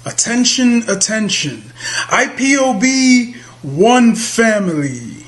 Attention, attention. IPOB, one family.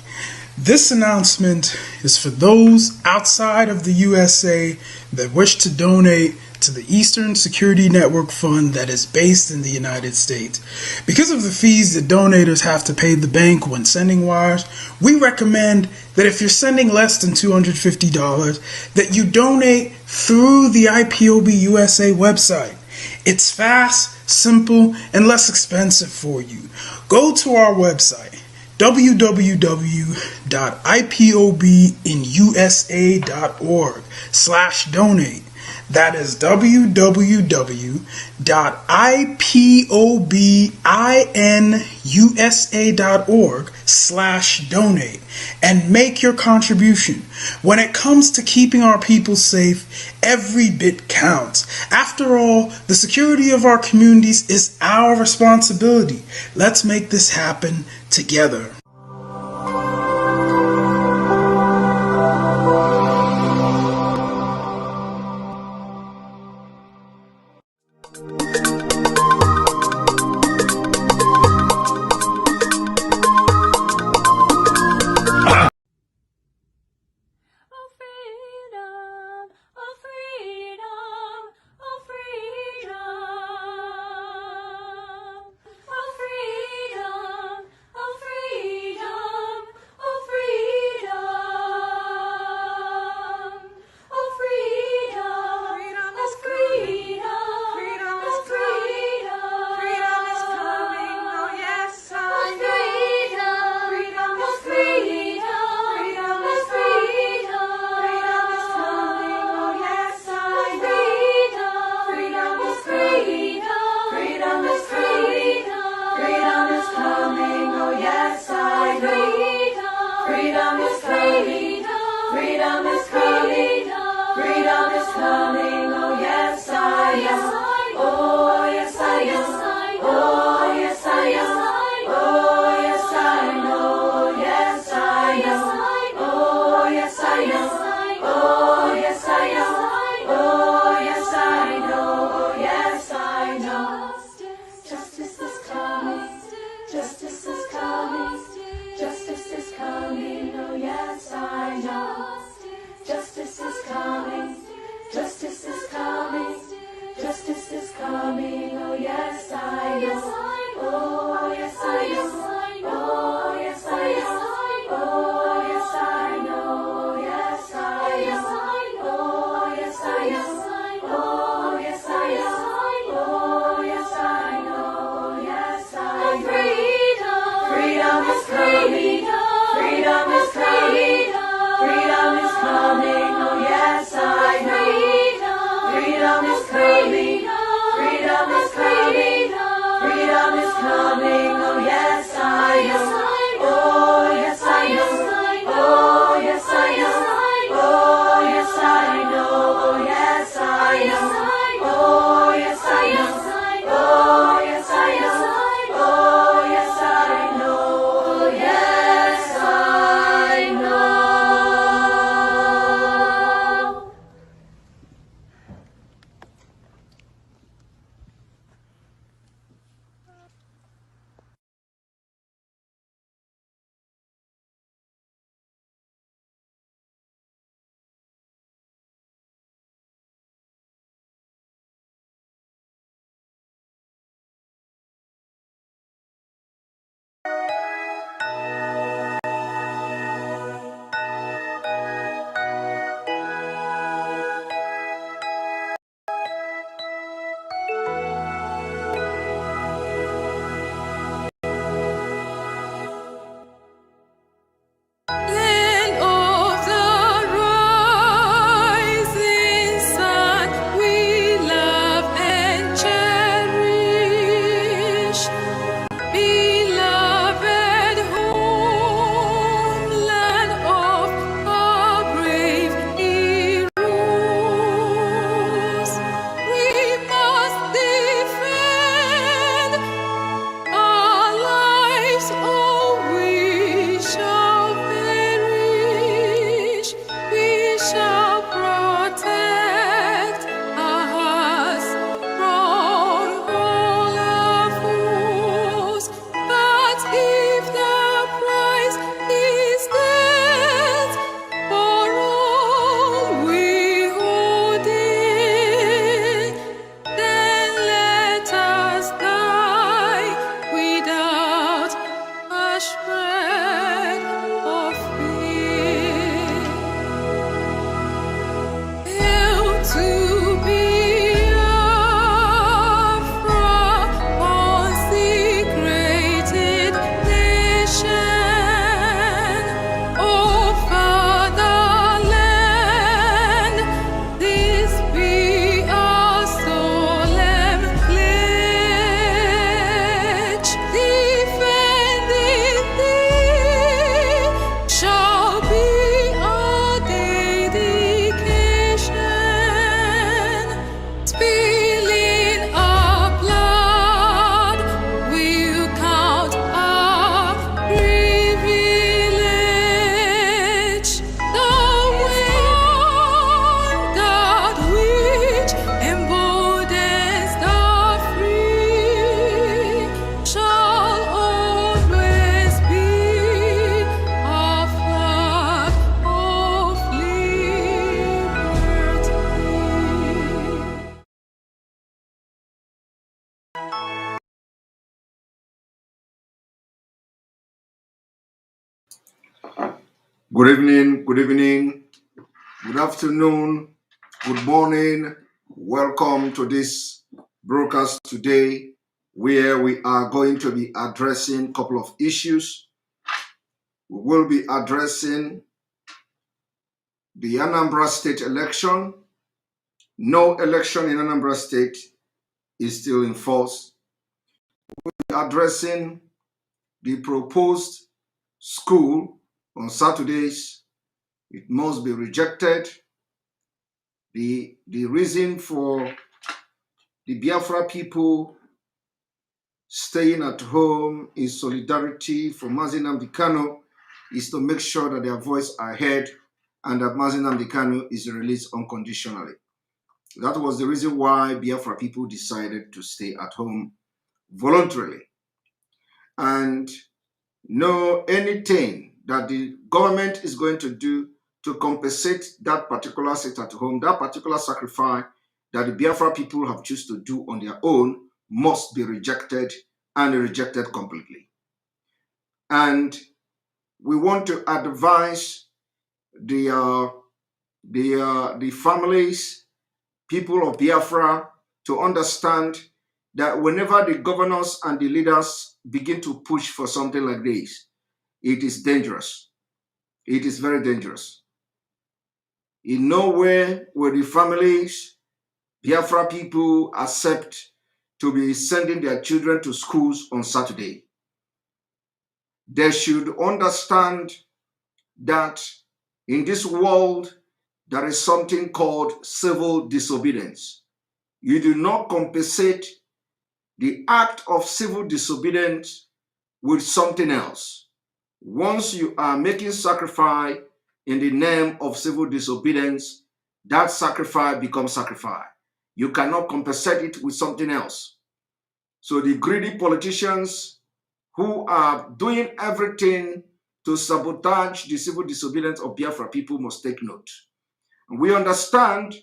This announcement is for those outside of the USA that wish to donate to the Eastern Security Network Fund that is based in the United States. Because of the fees that donators have to pay the bank when sending wires, we recommend that if you're sending less than $250, that you donate through the IPOB USA website. It's fast, simple, and less expensive for you. Go to our website, www.ipobinusa.org/donate. That is www.ipobinusa.org/donate and make your contribution. When it comes to keeping our people safe, every bit counts. After all, the security of our communities is our responsibility. Let's make this happen together. Good evening, good afternoon, good morning. Welcome to this broadcast today, where we are going to be addressing a couple of issues. We will be addressing the Anambra state election. No election in Anambra state is still in force. We'll be addressing the proposed school on Saturdays. It must be rejected. The reason for the Biafra people staying at home in solidarity for nnamdi kanu is to make sure that their voice are heard and that nnamdi kanu is released unconditionally. That was the reason why Biafra people decided to stay at home voluntarily. And no anything that the government is going to do to compensate that particular sit at home, that particular sacrifice that the Biafra people have chosen to do on their own must be rejected and rejected completely. And we want to advise the families, people of Biafra, to understand that whenever the governors and the leaders begin to push for something like this, it is dangerous. It is very dangerous. In no way will the families, Biafra people, accept to be sending their children to schools on Saturday. They should understand that in this world, there is something called civil disobedience. You do not compensate the act of civil disobedience with something else. Once you are making sacrifice in the name of civil disobedience, that sacrifice becomes sacrifice. You cannot compensate it with something else. So the greedy politicians who are doing everything to sabotage the civil disobedience of Biafra people must take note. We understand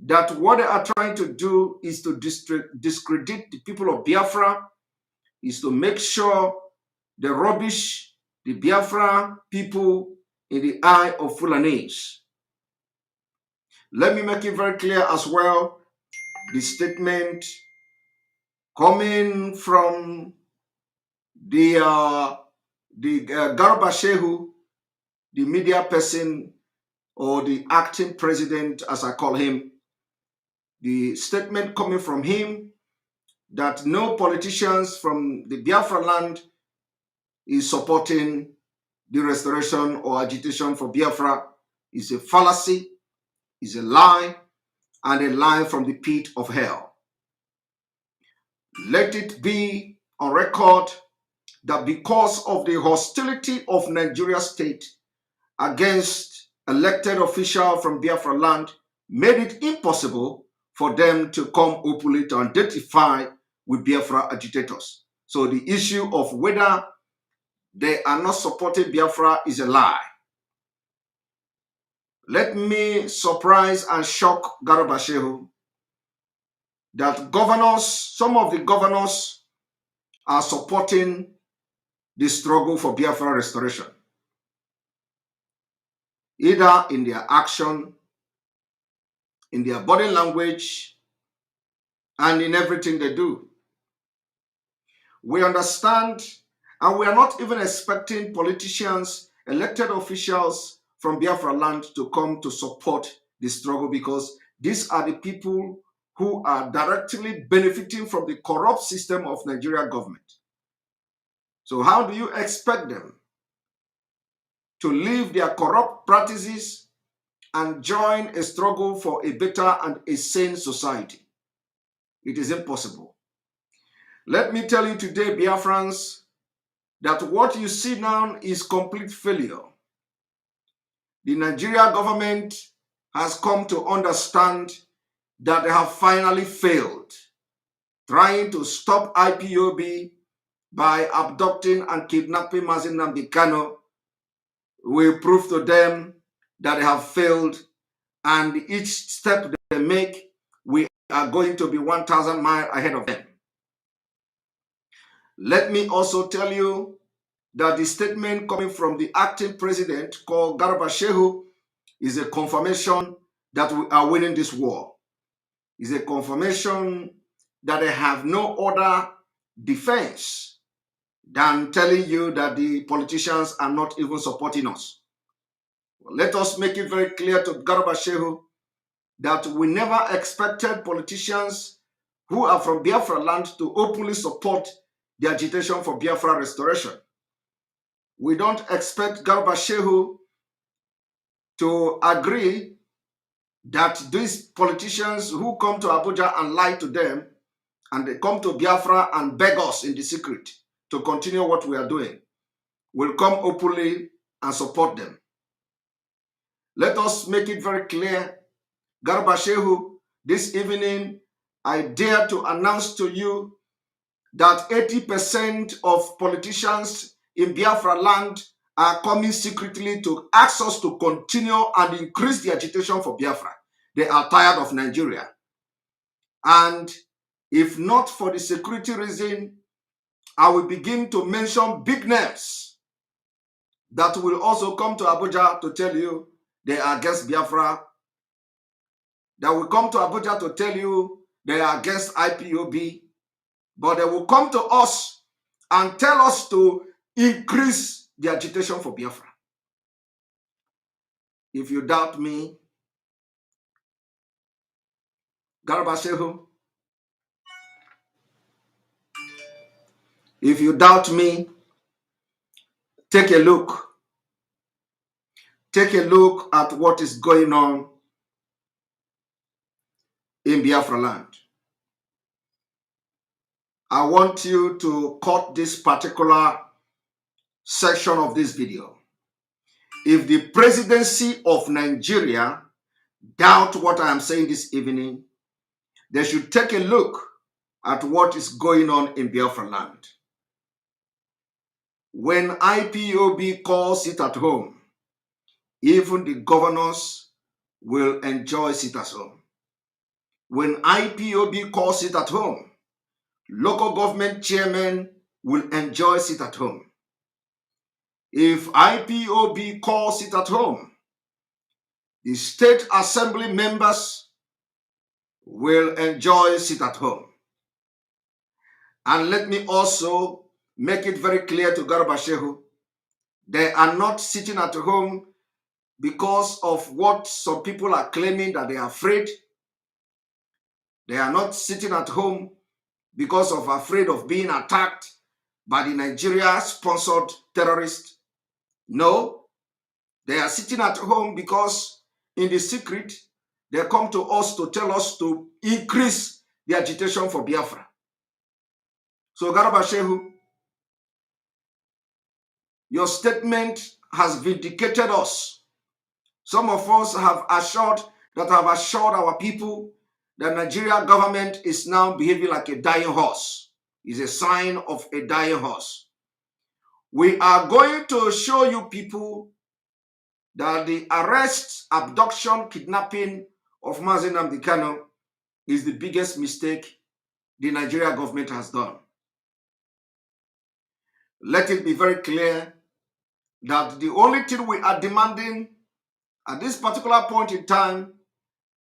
that what they are trying to do is to discredit the people of Biafra, is to make sure they rubbish the Biafra people in the eye of Fulanese. Let me make it very clear as well, the statement coming from the Garba Shehu, the media person or the acting president, as I call him, the statement coming from him that no politicians from the Biafra land is supporting the restoration or agitation for Biafra is a fallacy, is a lie, and a lie from the pit of hell. Let it be on record that because of the hostility of Nigeria state against elected officials from Biafra land made it impossible for them to come openly to identify with Biafra agitators. So the issue of whether they are not supporting Biafra is a lie. Let me surprise and shock Garba Shehu that some of the governors are supporting the struggle for Biafra restoration, either in their action, in their body language, and in everything they do. We understand, and we are not even expecting politicians, elected officials from Biafra land to come to support the struggle, because these are the people who are directly benefiting from the corrupt system of Nigeria government. So how do you expect them to leave their corrupt practices and join a struggle for a better and a sane society? It is impossible. Let me tell you today, Biafrans, that what you see now is complete failure. The Nigeria government has come to understand that they have finally failed trying to stop IPOB by abducting and kidnapping nnamdi kanu. We prove to them that they have failed, and each step they make, we are going to be 1,000 miles ahead of them. Let me also tell you that the statement coming from the acting president called Garba Shehu is a confirmation that we are winning this war. Is a confirmation that they have no other defense than telling you that the politicians are not even supporting us. Let us make it very clear to Garba Shehu that we never expected politicians who are from Biafra land to openly support the agitation for Biafra restoration. We don't expect Garba Shehu to agree that these politicians who come to Abuja and lie to them, and they come to Biafra and beg us in the secret to continue what we are doing, will come openly and support them. Let us make it very clear, Garba Shehu, this evening, I dare to announce to you that 80% of politicians in Biafra land are coming secretly to ask us to continue and increase the agitation for Biafra. They are tired of Nigeria. And if not for the security reason, I will begin to mention big names that will also come to Abuja to tell you they are against Biafra, that will come to Abuja to tell you they are against IPOB, but they will come to us and tell us to increase the agitation for Biafra. If you doubt me, Garba Shehu, if you doubt me, take a look. Take a look at what is going on in Biafra land. I want you to cut this particular section of this video. If the presidency of Nigeria doubt what I am saying this evening, they should take a look at what is going on in Biafra land. When IPOB calls it at home, even the governors will enjoy it at home. When IPOB calls it at home, local government chairmen will enjoy it at home. If IPOB calls it at home, the state assembly members will enjoy it at home. And let me also make it very clear to Garba Shehu, they are not sitting at home because of what some people are claiming that they are afraid. They are not sitting at home because of afraid of being attacked by the Nigeria-sponsored terrorists. No, they are sitting at home because in the secret, they come to us to tell us to increase the agitation for Biafra. So Garba Shehu, your statement has vindicated us. Some of us have assured our people that Nigeria government is now behaving like a dying horse. It's a sign of a dying horse. We are going to show you people that the arrest, abduction, kidnapping of Nnamdi Kanu is the biggest mistake the Nigeria government has done. Let it be very clear that the only thing we are demanding at this particular point in time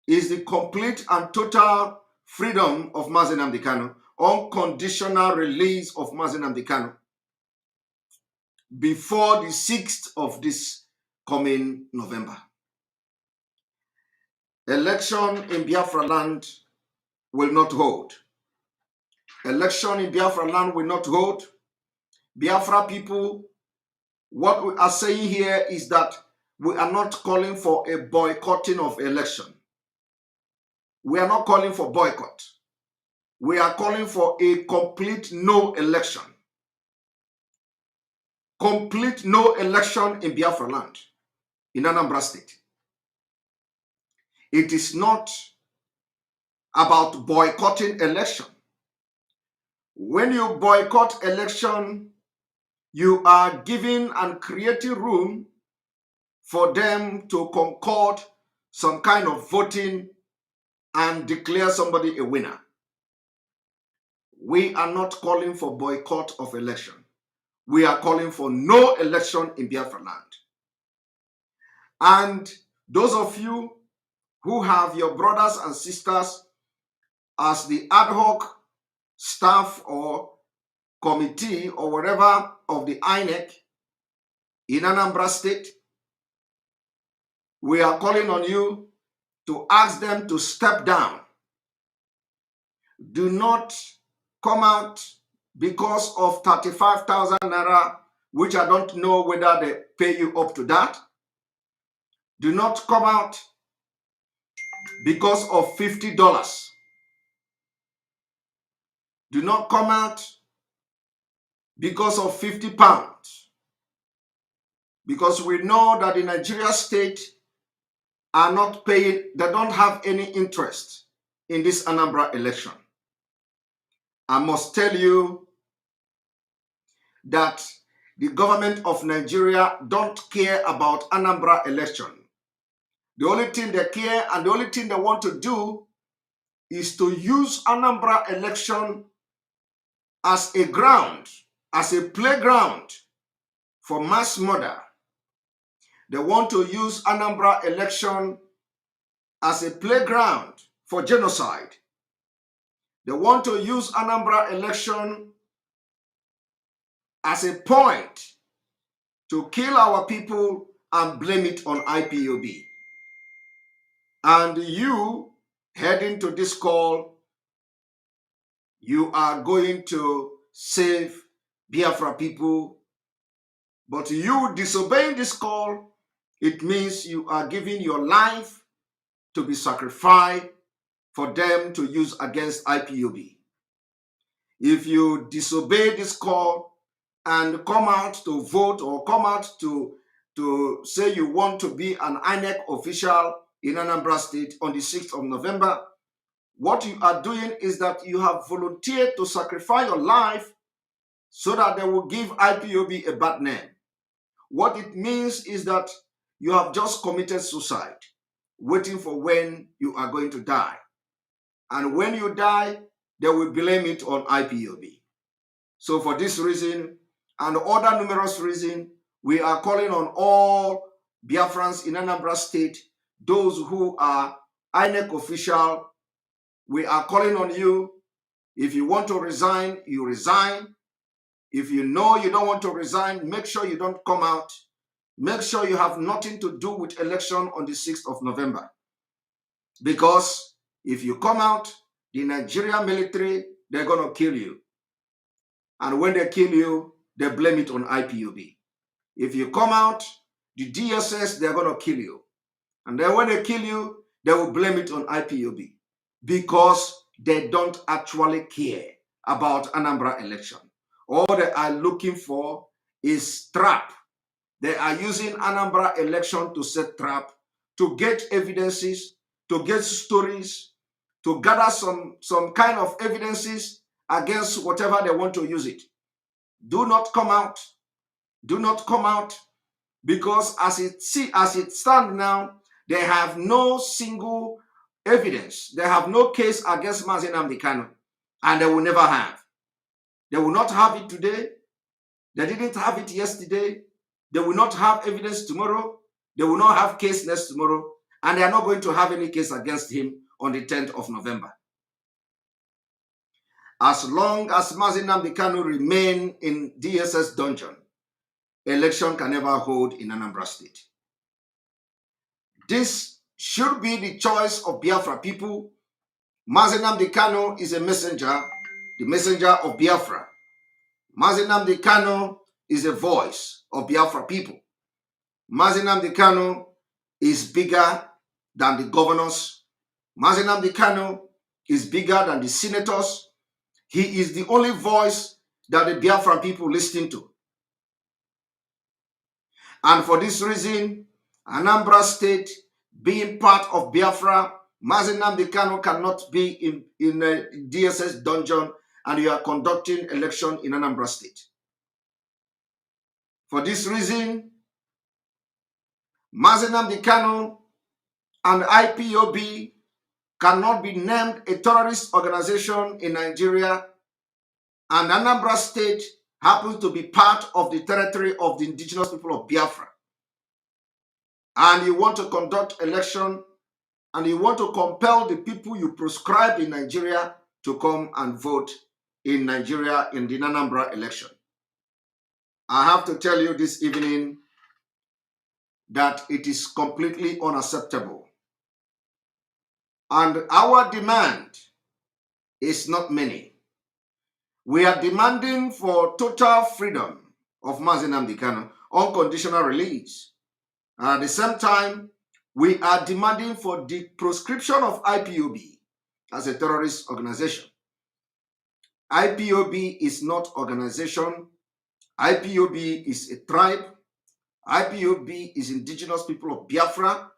is the complete and total freedom of Nnamdi Kanu, unconditional release of Nnamdi Kanu before the 6th of this coming November. Election in Biafra land will not hold. Election in Biafra land will not hold. Biafra people, what we are saying here is that we are not calling for a boycotting of election. We are not calling for boycott. We are calling for a complete no election. Complete no election in Biafra land, in Anambra state. It is not about boycotting election. When you boycott election, you are giving and creating room for them to concord some kind of voting and declare somebody a winner. We are not calling for boycott of election. we are calling for no election in Biafra land. And those of you who have your brothers and sisters as the ad hoc staff or committee or whatever of the INEC in Anambra State, we are calling on you to ask them to step down. Do not come out because of 35,000 naira, which I don't know whether they pay you up to that. Do not come out because of $50. Do not come out because of 50 pounds. Because we know that the Nigeria state are not paying, they don't have any interest in this Anambra election. I must tell you that the government of Nigeria don't care about Anambra election. The only thing they care and the only thing they want to do is to use Anambra election as a ground, as a playground for mass murder. They want to use Anambra election as a playground for genocide. They want to use Anambra election as a point to kill our people and blame it on IPOB. And you heading to this call, you are going to save Biafra people, but you disobeying this call, it means you are giving your life to be sacrificed for them to use against IPOB. If you disobey this call and come out to vote or come out to say you want to be an INEC official in Anambra State on the 6th of November, what you are doing is that you have volunteered to sacrifice your life so that they will give IPOB a bad name. What it means is that you have just committed suicide, waiting for when you are going to die. And when you die, they will blame it on IPOB. So for this reason and other numerous reasons, we are calling on all Biafrans in Anambra State, those who are INEC official. We are calling on you. If you want to resign, you resign. If you know you don't want to resign, make sure you don't come out. Make sure you have nothing to do with election on the 6th of November. Because if you come out, the Nigerian military, they're going to kill you. And when they kill you, they blame it on IPOB. If you come out, the DSS, they're going to kill you. And then when they kill you, they will blame it on IPOB. Because they don't actually care about Anambra election. All they are looking for is trap. They are using Anambra election to set trap, to get evidences, to get stories, to gather some kind of evidences against whatever they want to use it. Do not come out. Do not come out, because as it stands now, they have no single evidence. They have no case against nnamdi Kanu, and they will never have. They will not have it today. They didn't have it yesterday. They will not have evidence tomorrow. They will not have case next tomorrow, and they are not going to have any case against him on the 10th of November. As long as nnamdi Kanu remain in DSS dungeon, election can never hold in Anambra State. This should be the choice of Biafra people. nnamdi Kanu is a messenger, the messenger of Biafra. nnamdi Kanu is a voice of Biafra people. nnamdi Kanu is bigger than the governors. nnamdi Kanu is bigger than the senators. He is the only voice that the Biafra people listen to. And for this reason, Anambra State, being part of Biafra, nnamdi Kanu cannot be in a DSS dungeon, and you are conducting election in Anambra State. For this reason, nnamdi Kanu and IPOB cannot be named a terrorist organization in Nigeria, and Anambra State happens to be part of the territory of the indigenous people of Biafra, and you want to conduct election and you want to compel the people you proscribed in Nigeria to come and vote in Nigeria in the Anambra election. I have to tell you this evening that it is completely unacceptable. And our demand is not many. We are demanding for total freedom of nnamdi Kanu, unconditional release. And at the same time, we are demanding for the proscription of IPOB as a terrorist organization. IPOB is not organization. IPOB is a tribe. IPOB is indigenous people of Biafra.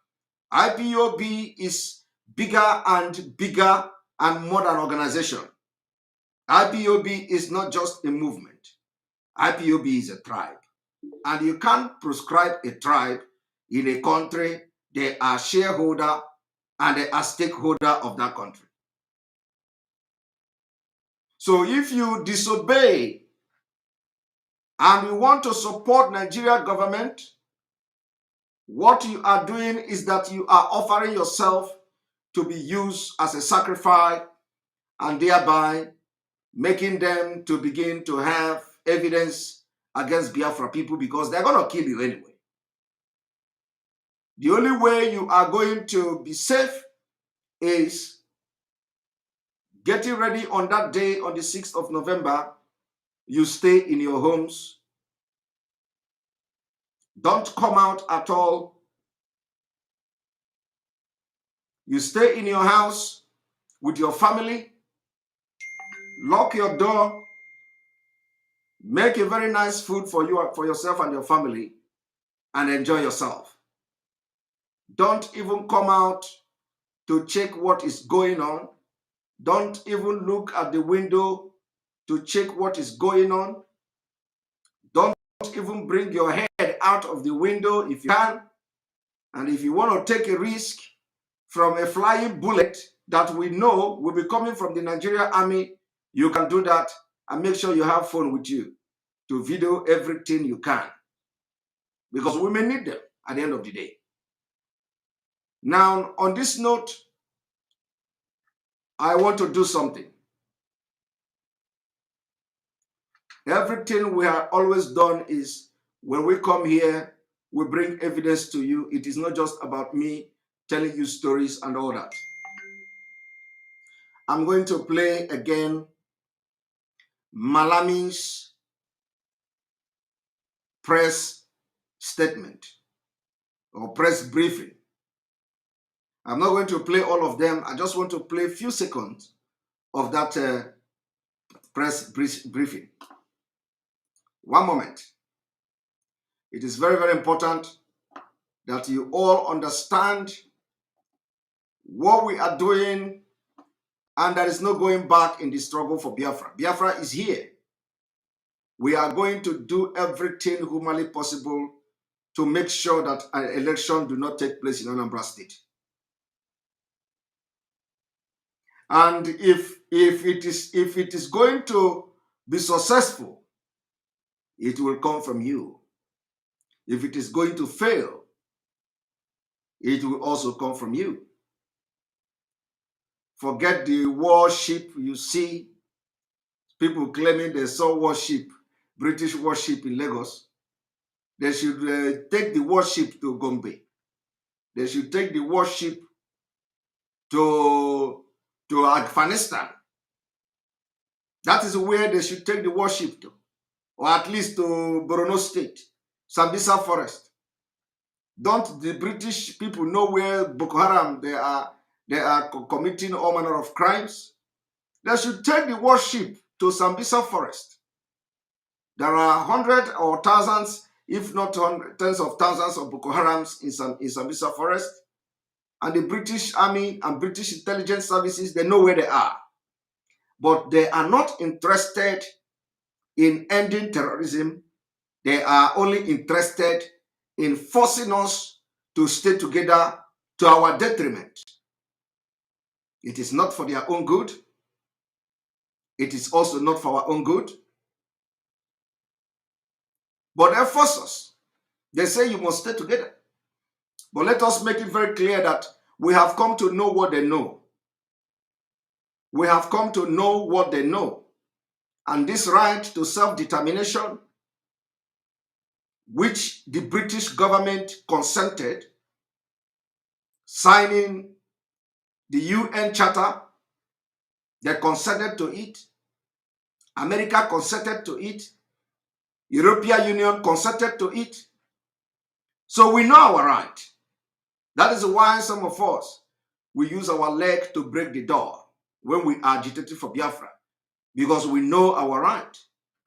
IPOB is bigger and more than organization. IPOB is not just a movement. IPOB is a tribe. And you can't proscribe a tribe in a country. They are shareholder and they are stakeholder of that country. So if you disobey and you want to support Nigeria government, what you are doing is that you are offering yourself to be used as a sacrifice and thereby making them to begin to have evidence against Biafra people because they're going to kill you anyway. The only way you are going to be safe is getting ready on that day, on the 6th of November. You stay in your homes. Don't come out at all. You stay in your house with your family. Lock your door. Make a very nice food for you, for yourself and your family, and enjoy yourself. Don't even come out to check what is going on. Don't even look at the window to check what is going on. Don't even bring your head out of the window if you can. And if you want to take a risk from a flying bullet that we know will be coming from the Nigerian army, you can do that, and make sure you have phone with you to video everything you can, because we may need them at the end of the day. Now, on this note, I want to do something. Everything we have always done is when we come here, we bring evidence to you. It is not just about me telling you stories and all that. I'm going to play again Malami's press statement or press briefing. I'm not going to play all of them. I just want to play a few seconds of that press briefing. One moment. It is very, very important that you all understand what we are doing, and there is no going back in the struggle for Biafra. Biafra is here. We are going to do everything humanly possible to make sure that an election do not take place in Anambra State. And if it is going to be successful, it will come from you. If it is going to fail, it will also come from you. Forget the warship you see. People claiming they saw warship, British warship in Lagos. They should take the warship to Gombe. They should take the warship to Afghanistan. That is where they should take the warship to, or at least to Borno State, Sambisa Forest. Don't the British people know where Boko Haram they are committing all manner of crimes? They should take the warship to Sambisa Forest. There are hundreds or thousands, if not tens of thousands of Boko Harams in Sambisa Forest. And the British Army and British intelligence services, they know where they are. But they are not interested in ending terrorism. They are only interested in forcing us to stay together to our detriment. It is not for their own good. It is also not for our own good. But they force us. They say you must stay together. But let us make it very clear that we have come to know what they know. We have come to know what they know. And this right to self-determination, which the British government consented, signing the UN Charter, they consented to it. America consented to it. European Union consented to it. So we know our right. That is why some of us, we use our leg to break the door when we are agitating for Biafra, because we know our right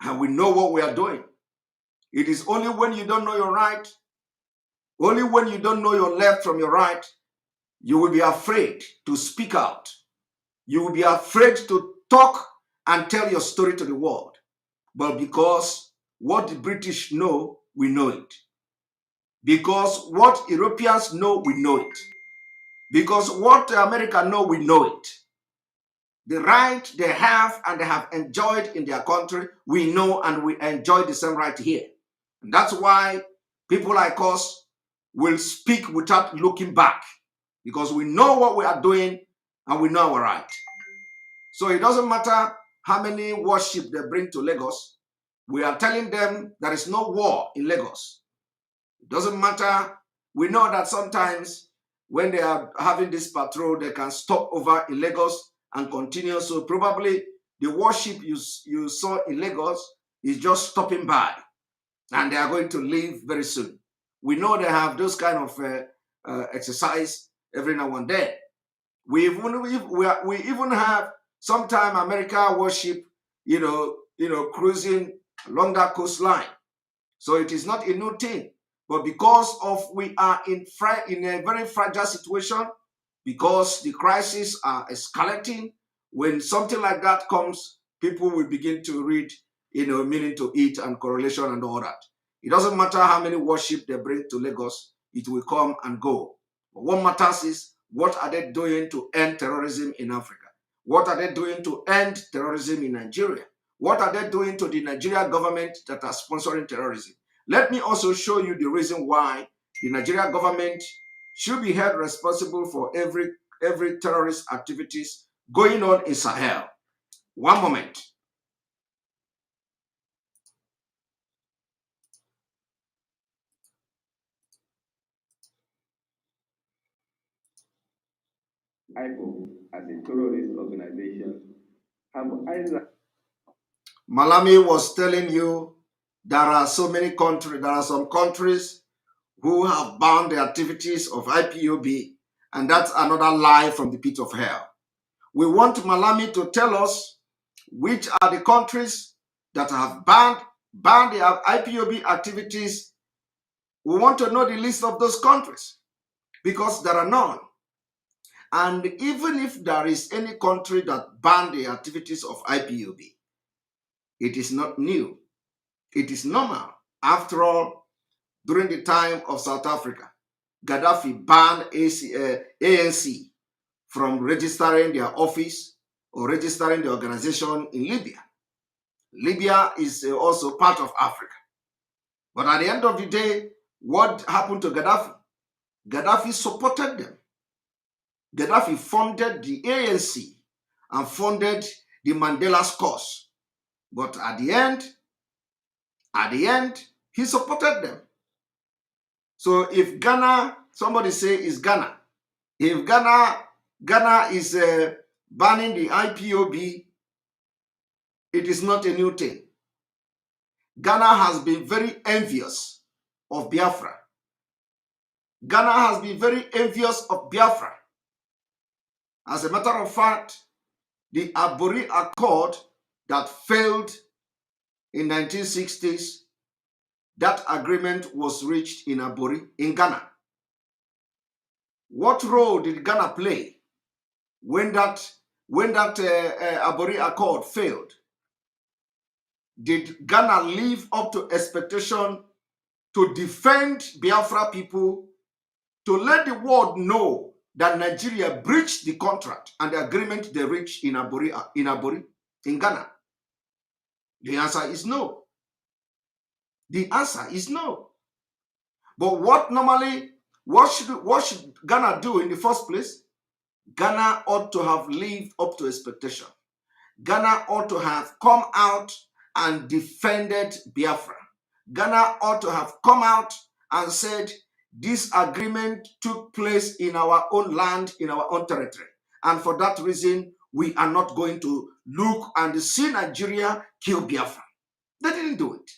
and we know what we are doing. It is only when you don't know your right, only when you don't know your left from your right, you will be afraid to speak out. You will be afraid to talk and tell your story to the world. But because what the British know, we know it. Because what Europeans know, we know it. Because what America know, we know it. The right they have and they have enjoyed in their country, we know, and we enjoy the same right here. And that's why people like us will speak without looking back, because we know what we are doing and we know our right. So it doesn't matter how many warships they bring to Lagos. We are telling them there is no war in Lagos. It doesn't matter. We know that sometimes when they are having this patrol, they can stop over in Lagos and continue. So probably the warship you saw in Lagos is just stopping by, and they are going to leave very soon. We know they have those kind of exercise every now and then. We even have sometime America warship, cruising along that coastline. So it is not a new thing. But because of we are in a very fragile situation, because the crises are escalating, when something like that comes, people will begin to read, meaning to it and correlation and all that. It doesn't matter how many warships they bring to Lagos, it will come and go. But what matters is, what are they doing to end terrorism in Africa? What are they doing to end terrorism in Nigeria? What are they doing to the Nigerian government that are sponsoring terrorism? Let me also show you the reason why the Nigerian government should be held responsible for every terrorist activities going on in Sahel. One moment. ipob as a terrorist organization have either. Malami was telling you there are so many countries, there are some countries who have banned the activities of IPOB, and that's another lie from the pit of hell. We want Malami to tell us which are the countries that have banned the IPOB activities. We want to know the list of those countries, because there are none. And even if there is any country that banned the activities of IPOB, it is not new. It is normal. After all, during the time of South Africa, Gaddafi banned ANC from registering their office or registering the organization in Libya. Libya is also part of Africa. But at the end of the day, what happened to Gaddafi? Gaddafi supported them. Gaddafi funded the ANC and funded the Mandela's cause. But at the end, he supported them. So if Ghana, somebody say it's Ghana. If Ghana is banning the IPOB, it is not a new thing. Ghana has been very envious of Biafra. Ghana has been very envious of Biafra. As a matter of fact, the Abori Accord that failed in 1960s, that agreement was reached in Abori, in Ghana. What role did Ghana play when that Abori Accord failed? Did Ghana live up to expectation to defend Biafra people, to let the world know that Nigeria breached the contract and the agreement they reached in Abori, in Ghana? The answer is no. The answer is no. But what should Ghana do in the first place? Ghana ought to have lived up to expectation. Ghana ought to have come out and defended Biafra. Ghana ought to have come out and said, this agreement took place in our own land, in our own territory. And for that reason, we are not going to look and see Nigeria kill Biafra. They didn't do it.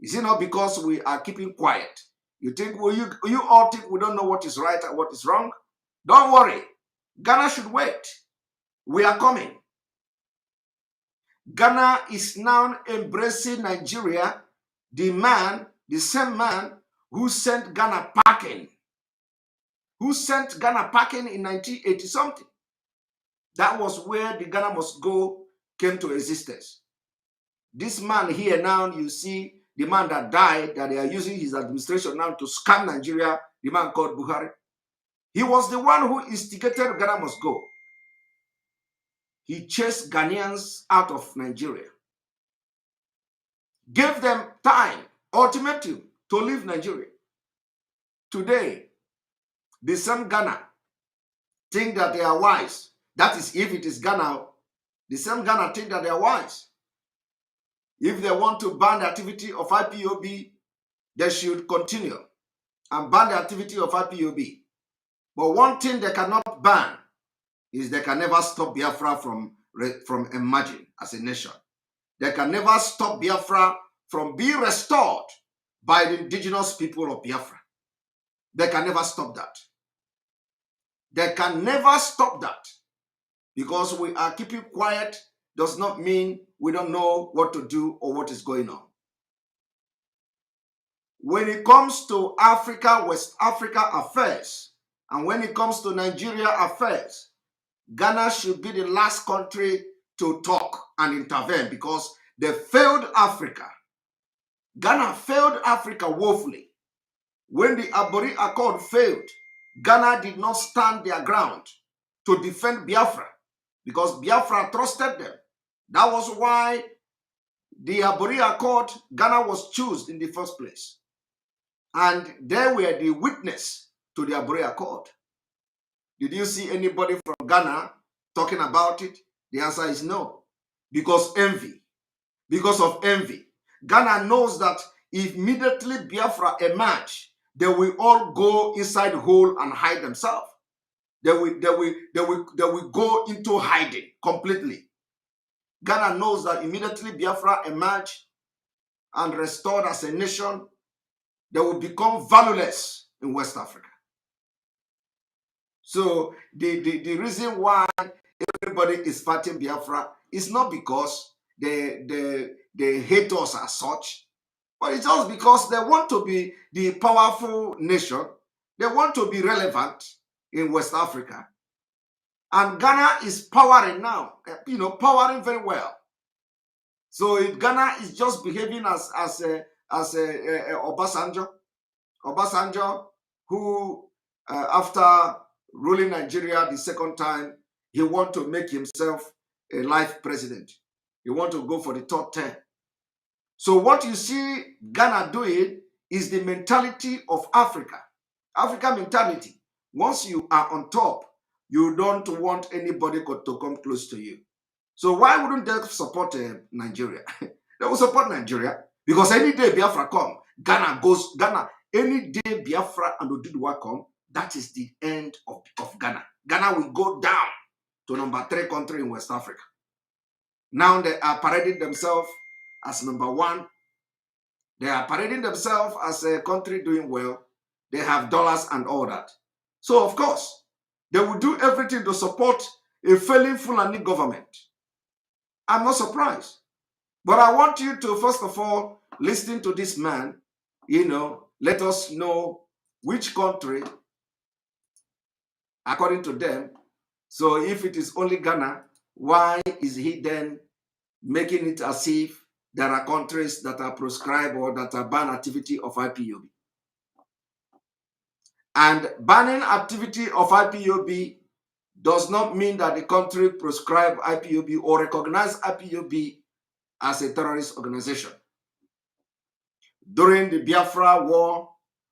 Is it not because we are keeping quiet? You think, well, you all think we don't know what is right and what is wrong? Don't worry. Ghana should wait. We are coming. Ghana is now embracing Nigeria, the same man who sent Ghana packing. Who sent Ghana packing in 1980 something. That was where the Ghana Must Go came to existence. This man here now, you see, the man that died, that they are using his administration now to scam Nigeria, the man called Buhari. He was the one who instigated Ghana Must Go. He chased Ghanaians out of Nigeria. Gave them time, ultimatum, to leave Nigeria. Today, the same Ghana think that they are wise. That is, if it is Ghana, the same Ghana think that they are wise. If they want to ban the activity of IPOB, they should continue and ban the activity of IPOB. But one thing they cannot ban is they can never stop Biafra from emerging as a nation. They can never stop Biafra from being restored by the indigenous people of Biafra. They can never stop that. They can never stop that. Because we are keeping quiet does not mean we don't know what to do or what is going on. When it comes to Africa, West Africa affairs, and when it comes to Nigeria affairs, Ghana should be the last country to talk and intervene because they failed Africa. Ghana failed Africa woefully. When the Abori Accord failed, Ghana did not stand their ground to defend Biafra because Biafra trusted them. That was why the Abori Accord, Ghana was chosen in the first place. And they were the witness to the Abori Accord. Did you see anybody from Ghana talking about it? The answer is no. Because envy. Because of envy. Ghana knows that if immediately Biafra emerge, they will all go inside the hole and hide themselves. They will go into hiding completely. Ghana knows that immediately Biafra emerge and restored as a nation, they will become valueless in West Africa. So the reason why everybody is fighting Biafra is not because they hate us as such, but it's just because they want to be the powerful nation. They want to be relevant in West Africa. And Ghana is powering now, powering very well. So if Ghana is just behaving as Obasanjo, who after ruling Nigeria the second time, he want to make himself a life president. He want to go for the third term. So what you see Ghana doing is the mentality of Africa. African mentality. Once you are on top, you don't want anybody to come close to you. So why wouldn't they support Nigeria? They will support Nigeria because any day Biafra come, Ghana, any day Biafra and Oduduwa come, that is the end of Ghana. Ghana will go down to number 3 country in West Africa. Now they are parading themselves as number 1. They are parading themselves as a country doing well. They have dollars and all that. So of course, they will do everything to support a failing Fulani government. I'm not surprised. But I want you to, first of all, listen to this man, let us know which country, according to them. So if it is only Ghana, why is he then making it as if there are countries that are proscribed or that are ban activity of IPOB? And banning activity of IPOB does not mean that the country proscribe IPOB or recognize IPOB as a terrorist organization. During the Biafra war,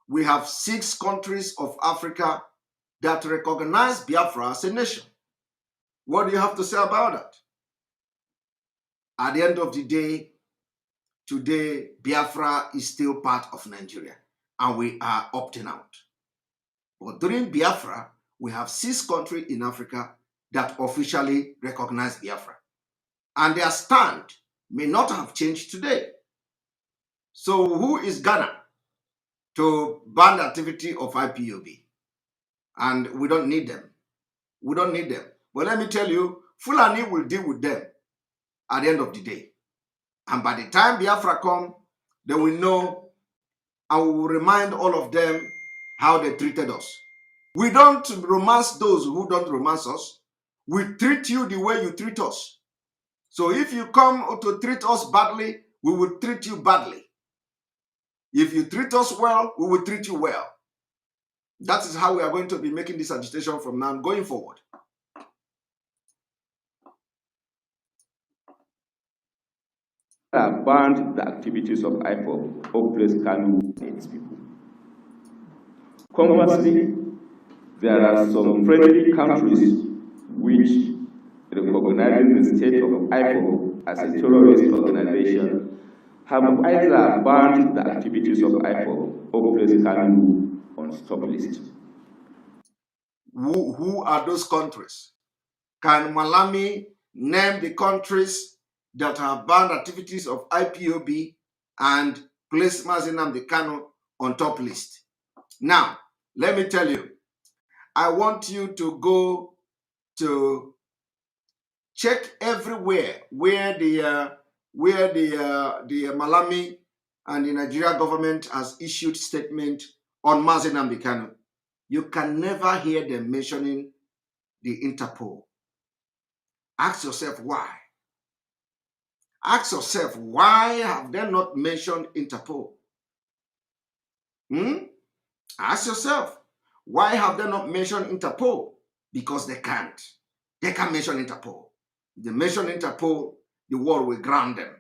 we have 6 countries of Africa that recognize Biafra as a nation. What do you have to say about that? At the end of the day, today, Biafra is still part of Nigeria, and we are opting out. But during Biafra, we have 6 countries in Africa that officially recognize Biafra. And their stand may not have changed today. So who is Ghana to ban the activity of IPOB? And we don't need them. We don't need them. But let me tell you, Fulani will deal with them at the end of the day. And by the time Biafra come, they will know, and we will remind all of them how they treated us. We don't romance those who don't romance us. We treat you the way you treat us. So if you come to treat us badly, we will treat you badly. If you treat us well, we will treat you well. That is how we are going to be making this agitation from now going forward. Banned the activities of ipob or place kanu and its people. Conversely, there are some friendly countries which, recognizing the state of ipob as a terrorist organization, have either banned the activities of ipob or placed kanu on stop list. Who are those countries? Can Malami name the countries that have banned activities of IPOB and placed nnamdi Kanu on top list? Now, let me tell you, I want you to go to check everywhere where the Malami and the Nigeria government has issued statement on nnamdi Kanu. You can never hear them mentioning the Interpol. Ask yourself why. Ask yourself, why have they not mentioned Interpol? Ask yourself, why have they not mentioned Interpol? Because they can't. They can't mention Interpol. If they mention Interpol, the world will ground them.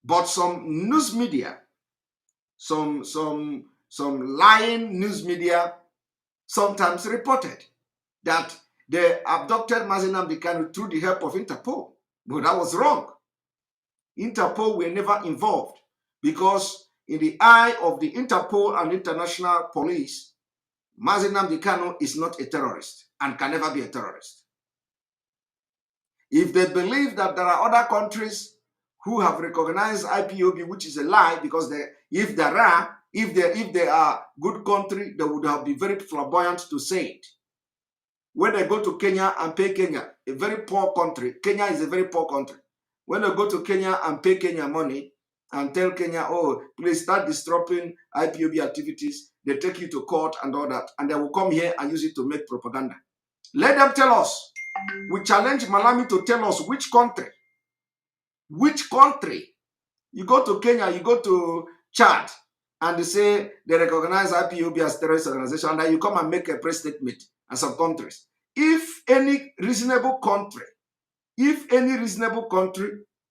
But some news media, some lying news media sometimes reported that they abducted nnamdi Kanu through the help of Interpol. But that was wrong. Interpol were never involved because in the eye of the Interpol and international police, nnamdi Kanu is not a terrorist and can never be a terrorist. If they believe that there are other countries who have recognized IPOB, which is a lie, because if they are good country, they would have been very flamboyant to say it. When they go to Kenya and pay Kenya, a very poor country, Kenya is a very poor country. When they go to Kenya and pay Kenya money and tell Kenya, oh, please start disrupting IPOB activities, they take you to court and all that, and they will come here and use it to make propaganda. Let them tell us. We challenge Malami to tell us which country. Which country? You go to Kenya, you go to Chad, and they say they recognize IPOB as a terrorist organization, and then you come and make a press statement and some countries. If any reasonable country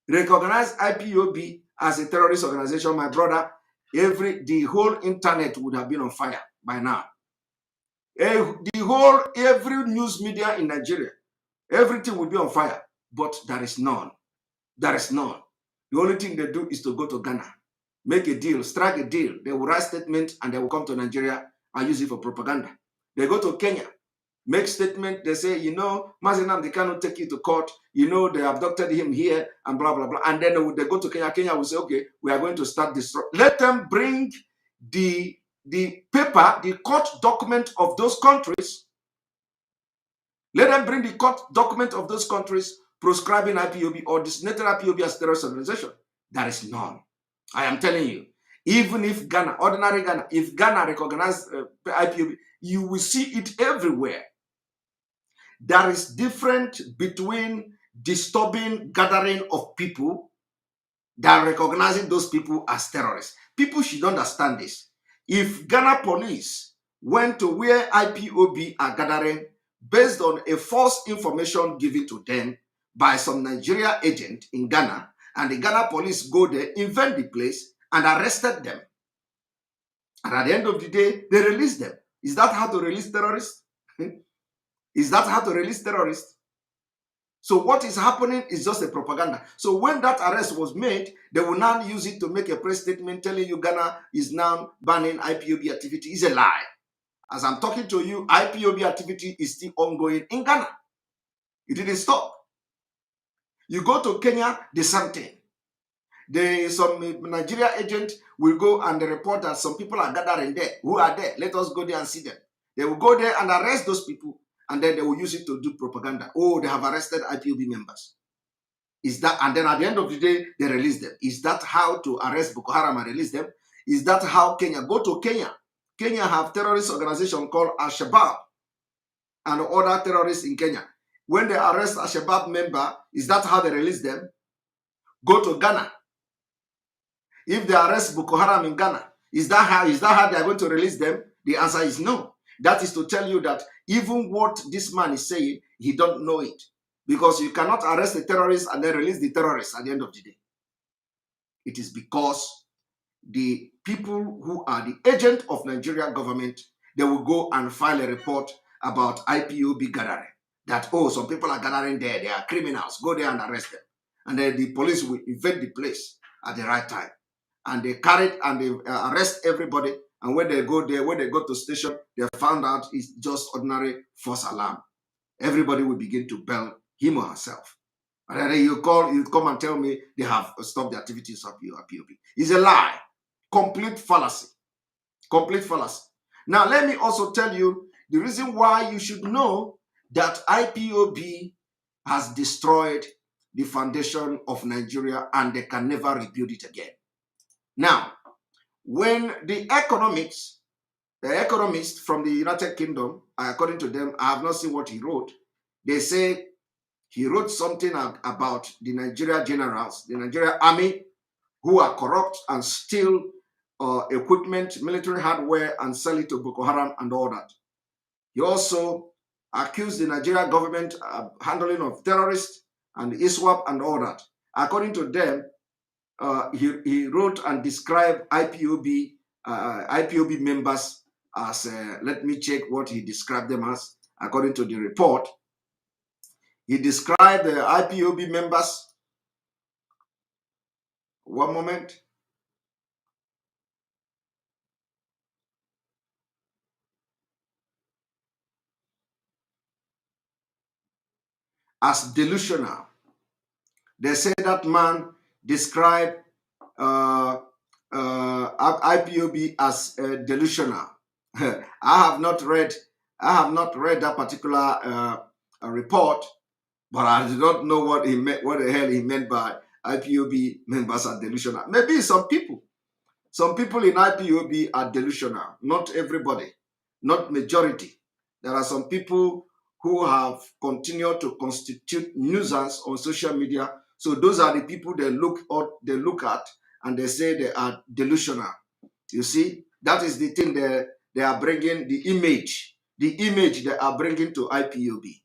recognize IPOB as a terrorist organization, my brother, the whole internet would have been on fire by now. Every news media in Nigeria, everything would be on fire, but there is none. There is none. The only thing they do is to go to Ghana, make a deal, strike a deal. They will write statements and they will come to Nigeria and use it for propaganda. They go to Kenya, make statement. They say, nnamdi Kanu take you to court. They abducted him here and blah, blah, blah. And then they go to Kenya. Kenya will say, okay, we are going to start this. Let them bring the paper, the court document of those countries. Let them bring the court document of those countries proscribing IPOB or designating IPOB as terrorist organization. There is none. I am telling you, even if Ghana, ordinary Ghana, if Ghana recognizes IPOB, you will see it everywhere. There is difference between disturbing gathering of people than recognizing those people as terrorists. People should understand this. If Ghana police went to where IPOB are gathering based on a false information given to them by some Nigeria agent in Ghana, and the Ghana police go there, invent the place, and arrested them. And at the end of the day, they released them. Is that how to release terrorists? Is that how to release terrorists? So what is happening is just a propaganda. So when that arrest was made, they will now use it to make a press statement telling you Ghana is now banning IPOB activity. It's a lie. As I'm talking to you, IPOB activity is still ongoing in Ghana. It didn't stop. You go to Kenya, the same thing. Some Nigeria agent will go and report that some people are gathering there. Who are there? Let us go there and see them. They will go there and arrest those people, and then they will use it to do propaganda. Oh, they have arrested IPOB members. Is that, and then at the end of the day, they release them. Is that how to arrest Boko Haram and release them? Is that how Kenya? Go to Kenya. Kenya have terrorist organization called Al-Shabaab and other terrorists in Kenya. When they arrest Al-Shabaab member, is that how they release them? Go to Ghana. If they arrest Boko Haram in Ghana, is that how they are going to release them? The answer is no. That is to tell you that even what this man is saying, he don't know it. Because you cannot arrest a terrorist and then release the terrorist at the end of the day. It is because the people who are the agent of Nigeria government, they will go and file a report about IPOB gathering. That, oh, some people are gathering there, they are criminals, go there and arrest them. And then the police will invade the place at the right time. And they carry it and they arrest everybody. And when they go there, when they go to station, they found out it's just ordinary false alarm. Everybody will begin to bail him or herself. And then you come and tell me they have stopped the activities of your IPOB. It's a lie. Complete fallacy. Complete fallacy. Now, let me also tell you the reason why you should know that IPOB has destroyed the foundation of Nigeria and they can never rebuild it again. Now, when the economist from the United Kingdom, according to them, I have not seen what he wrote. They say he wrote something about the Nigeria generals, the Nigeria army, who are corrupt and steal equipment, military hardware, and sell it to Boko Haram and all that. He also accused the Nigeria government of handling of terrorists and ISWAP and all that. According to them, he wrote and described IPOB members as, let me check what he described them as. According to the report, he described the IPOB members, one moment, as delusional. They say that man described IPOB as delusional. I have not read that particular report, but I do not know what he meant. What the hell he meant by IPOB members are delusional? Maybe some people in IPOB are delusional. Not everybody, not majority. There are some people who have continued to constitute nuisance on social media. So those are the people they look at and they say they are delusional. You see, that is the thing they are bringing, the image they are bringing to IPOB.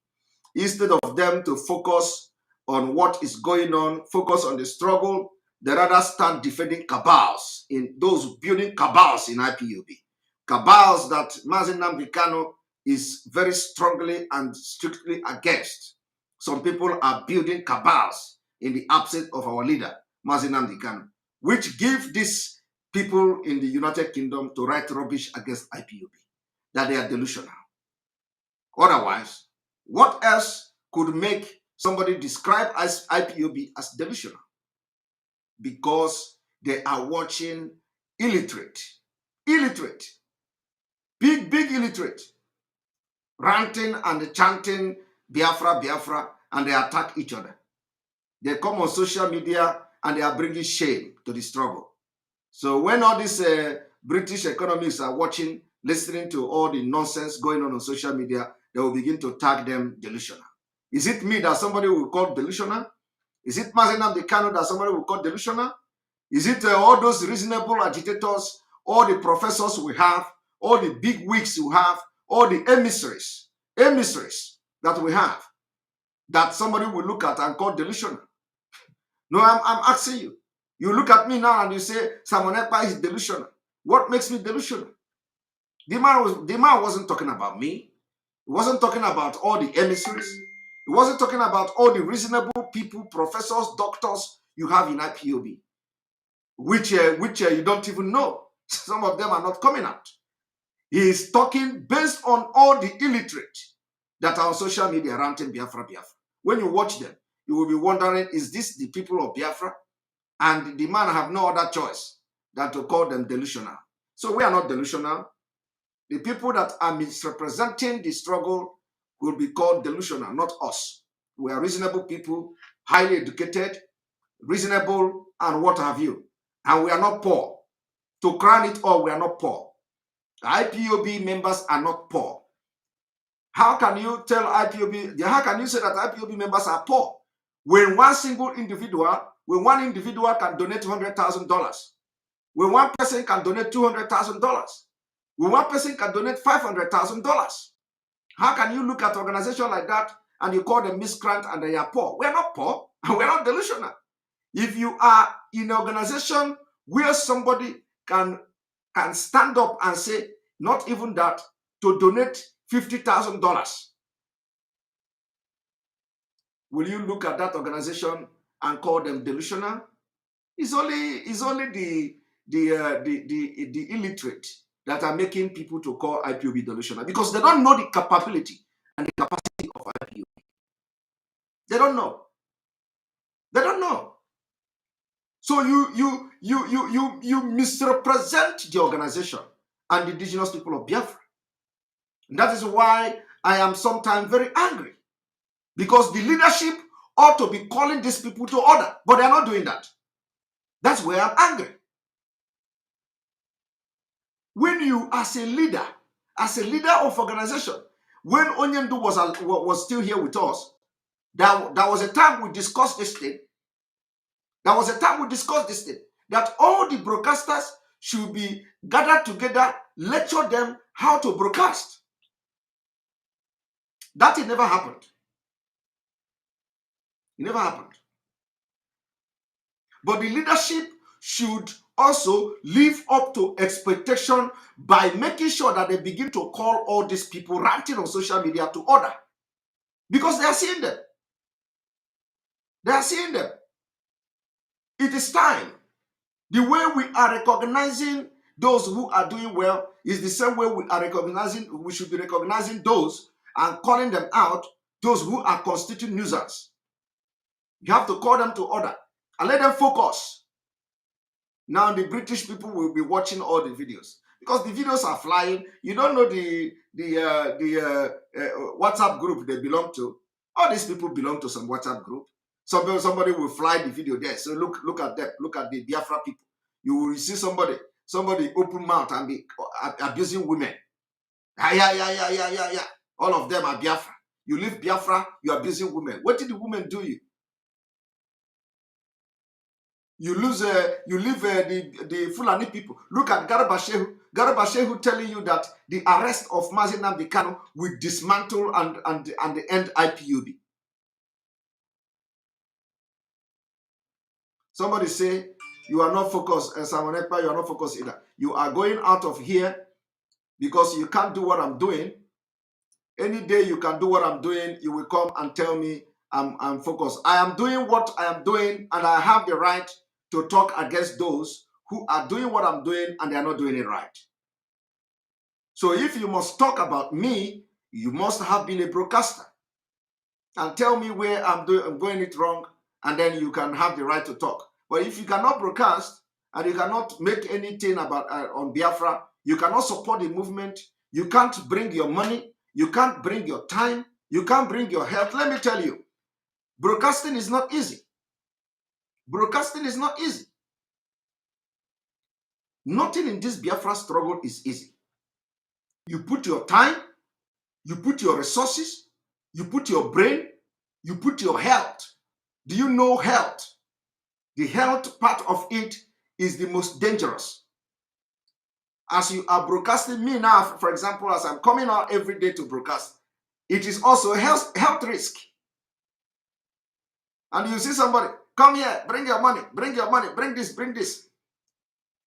Instead of them to focus on what is going on, focus on the struggle, they rather start defending cabals, in those building cabals in IPOB. Cabals that nnamdi Kanu is very strongly and strictly against. Some people are building cabals in the absence of our leader, nnamdi Kanu, which give these people in the United Kingdom to write rubbish against IPOB, that they are delusional. Otherwise, what else could make somebody describe as IPOB as delusional? Because they are watching illiterate, big illiterate, ranting and chanting Biafra, and they attack each other. They come on social media and they are bringing shame to the struggle. So when all these British economists are watching, listening to all the nonsense going on social media, they will begin to tag them delusional. Is it me that somebody will call delusional? Is it nnamdi Kanu that somebody will call delusional? Is it all those reasonable agitators, all the professors we have, all the big wigs we have, all the emissaries that we have, that somebody will look at and call delusional? No, I'm asking you. You look at me now and you say Simon Ekpa is delusional. What makes me delusional? The man wasn't talking about me. He wasn't talking about all the emissaries. He wasn't talking about all the reasonable people, professors, doctors you have in IPOB, which you don't even know. Some of them are not coming out. He is talking based on all the illiterate that are on social media ranting Biafra. When you watch them, you will be wondering, is this the people of Biafra? And the man have no other choice than to call them delusional. So we are not delusional. The people that are misrepresenting the struggle will be called delusional, not us. We are reasonable people, highly educated, reasonable, and what have you. And we are not poor. To crown it all, we are not poor. IPOB members are not poor. How can you tell IPOB, how can you say that IPOB members are poor? When one individual can donate $100,000, when one person can donate $200,000, when one person can donate $500,000, how can you look at an organization like that and you call them miscreant and they are poor? We're not poor and we're not delusional. If you are in an organization where somebody can stand up and say, not even that, to donate $50,000, will you look at that organization and call them delusional? It's only the illiterate that are making people to call IPOB delusional because they don't know the capability and the capacity of IPOB. They don't know. They don't know. So you misrepresent the organization and the indigenous people of Biafra. And that is why I am sometimes very angry, because the leadership ought to be calling these people to order, but they are not doing that. That's where I'm angry. When you, as a leader of organization, when Onyendu was still here with us, that was a time we discussed this thing. There was a time we discussed this thing, that all the broadcasters should be gathered together, lecture them how to broadcast. That it never happened. It never happened. But the leadership should also live up to expectation by making sure that they begin to call all these people ranting on social media to order. Because they are seeing them. They are seeing them. It is time. The way we are recognizing those who are doing well is the same way we should be recognizing those and calling them out, those who are constituting nuisance. You have to call them to order and let them focus. Now the British people will be watching all the videos because the videos are flying. You don't know the WhatsApp group they belong to. All these people belong to some WhatsApp group. Somebody will fly the video there. So look at them. Look at the Biafra people. You will see somebody open mouth and be abusing women. Yeah. All of them are Biafra. You leave Biafra, you are abusing women. What did the women do you? You leave the Fulani people. Look at Garba Shehu telling you that the arrest of nnamdi Kanu will dismantle and end IPOB. Somebody say, you are not focused, Simon Ekpa, you are not focused either. You are going out of here because you can't do what I'm doing. Any day you can do what I'm doing, you will come and tell me I'm focused. I am doing what I am doing, and I have the right to talk against those who are doing what I'm doing and they are not doing it right. So if you must talk about me, you must have been a broadcaster and tell me where I'm going it wrong, and then you can have the right to talk. But if you cannot broadcast and you cannot make anything about on Biafra, you cannot support the movement, you can't bring your money, you can't bring your time, you can't bring your health. Let me tell you, broadcasting is not easy. Broadcasting is not easy. Nothing in this Biafra struggle is easy. You put your time, you put your resources, you put your brain, you put your health. Do you know health? The health part of it is the most dangerous. As you are broadcasting me now, for example, as I'm coming out every day to broadcast, it is also a health risk. And you see somebody, come here, bring your money, bring your money, bring this, bring this.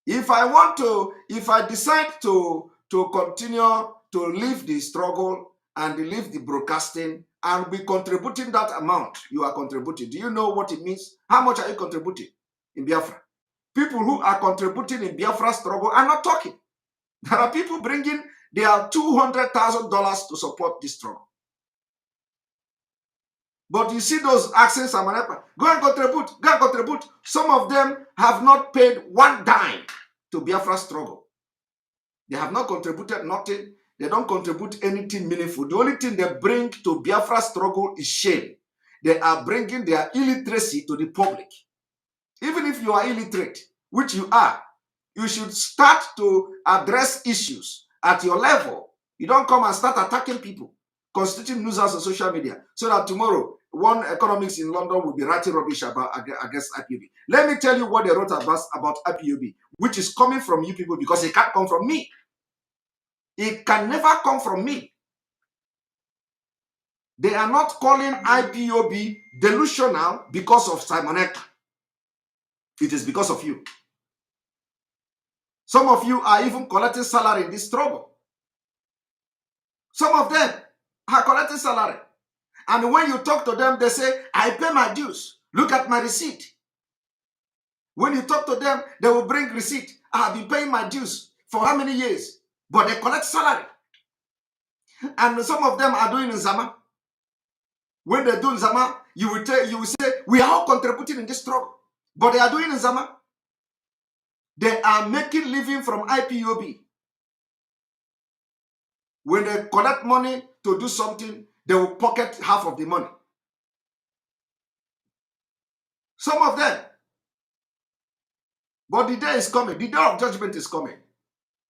If I decide to continue to leave the struggle and leave the broadcasting and be contributing that amount you are contributing, do you know what it means? How much are you contributing in Biafra? People who are contributing in Biafra struggle are not talking. There are people bringing their $200,000 to support this struggle. But you see those asking Samanepa, go and contribute, go and contribute. Some of them have not paid one dime to Biafra struggle. They have not contributed nothing. They don't contribute anything meaningful. The only thing they bring to Biafra struggle is shame. They are bringing their illiteracy to the public. Even if you are illiterate, which you are, you should start to address issues at your level. You don't come and start attacking people, constituting nuisance on social media, so that tomorrow one economics in London will be writing rubbish against IPOB. Let me tell you what they wrote about IPOB, which is coming from you people, because it can't come from me. It can never come from me. They are not calling IPOB delusional because of Simon Ekpa. It is because of you. Some of you are even collecting salary in this struggle. Some of them are collecting salary. And when you talk to them, they say, I pay my dues. Look at my receipt. When you talk to them, they will bring receipt. I have been paying my dues for how many years? But they collect salary. And some of them are doing Nzama. When they do Nzama, you will say, we are all contributing in this struggle. But they are doing Nzama. They are making living from IPOB. When they collect money to do something, they will pocket half of the money. Some of them. But the day is coming. The day of judgment is coming.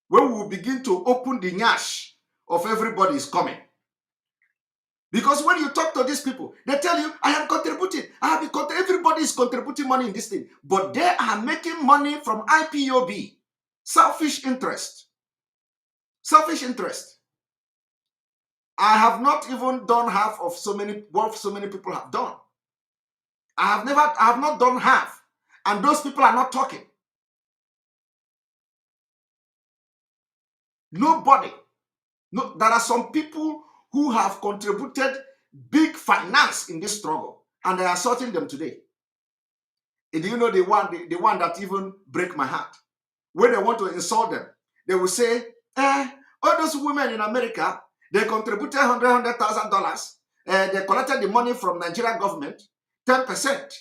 When we will begin to open the nyash of everybody is coming. Because when you talk to these people, they tell you, I am contributing. Everybody is contributing money in this thing. But they are making money from IPOB. Selfish interest. Selfish interest. I have not even done half of what so many people have done. I have not done half. And those people are not talking. Nobody. No, there are some people who have contributed big finance in this struggle, and they are assaulting them today. And do you know the one that even break my heart? When they want to insult them, they will say, all those women in America, they contributed $100,000. They collected the money from Nigerian government, 10%.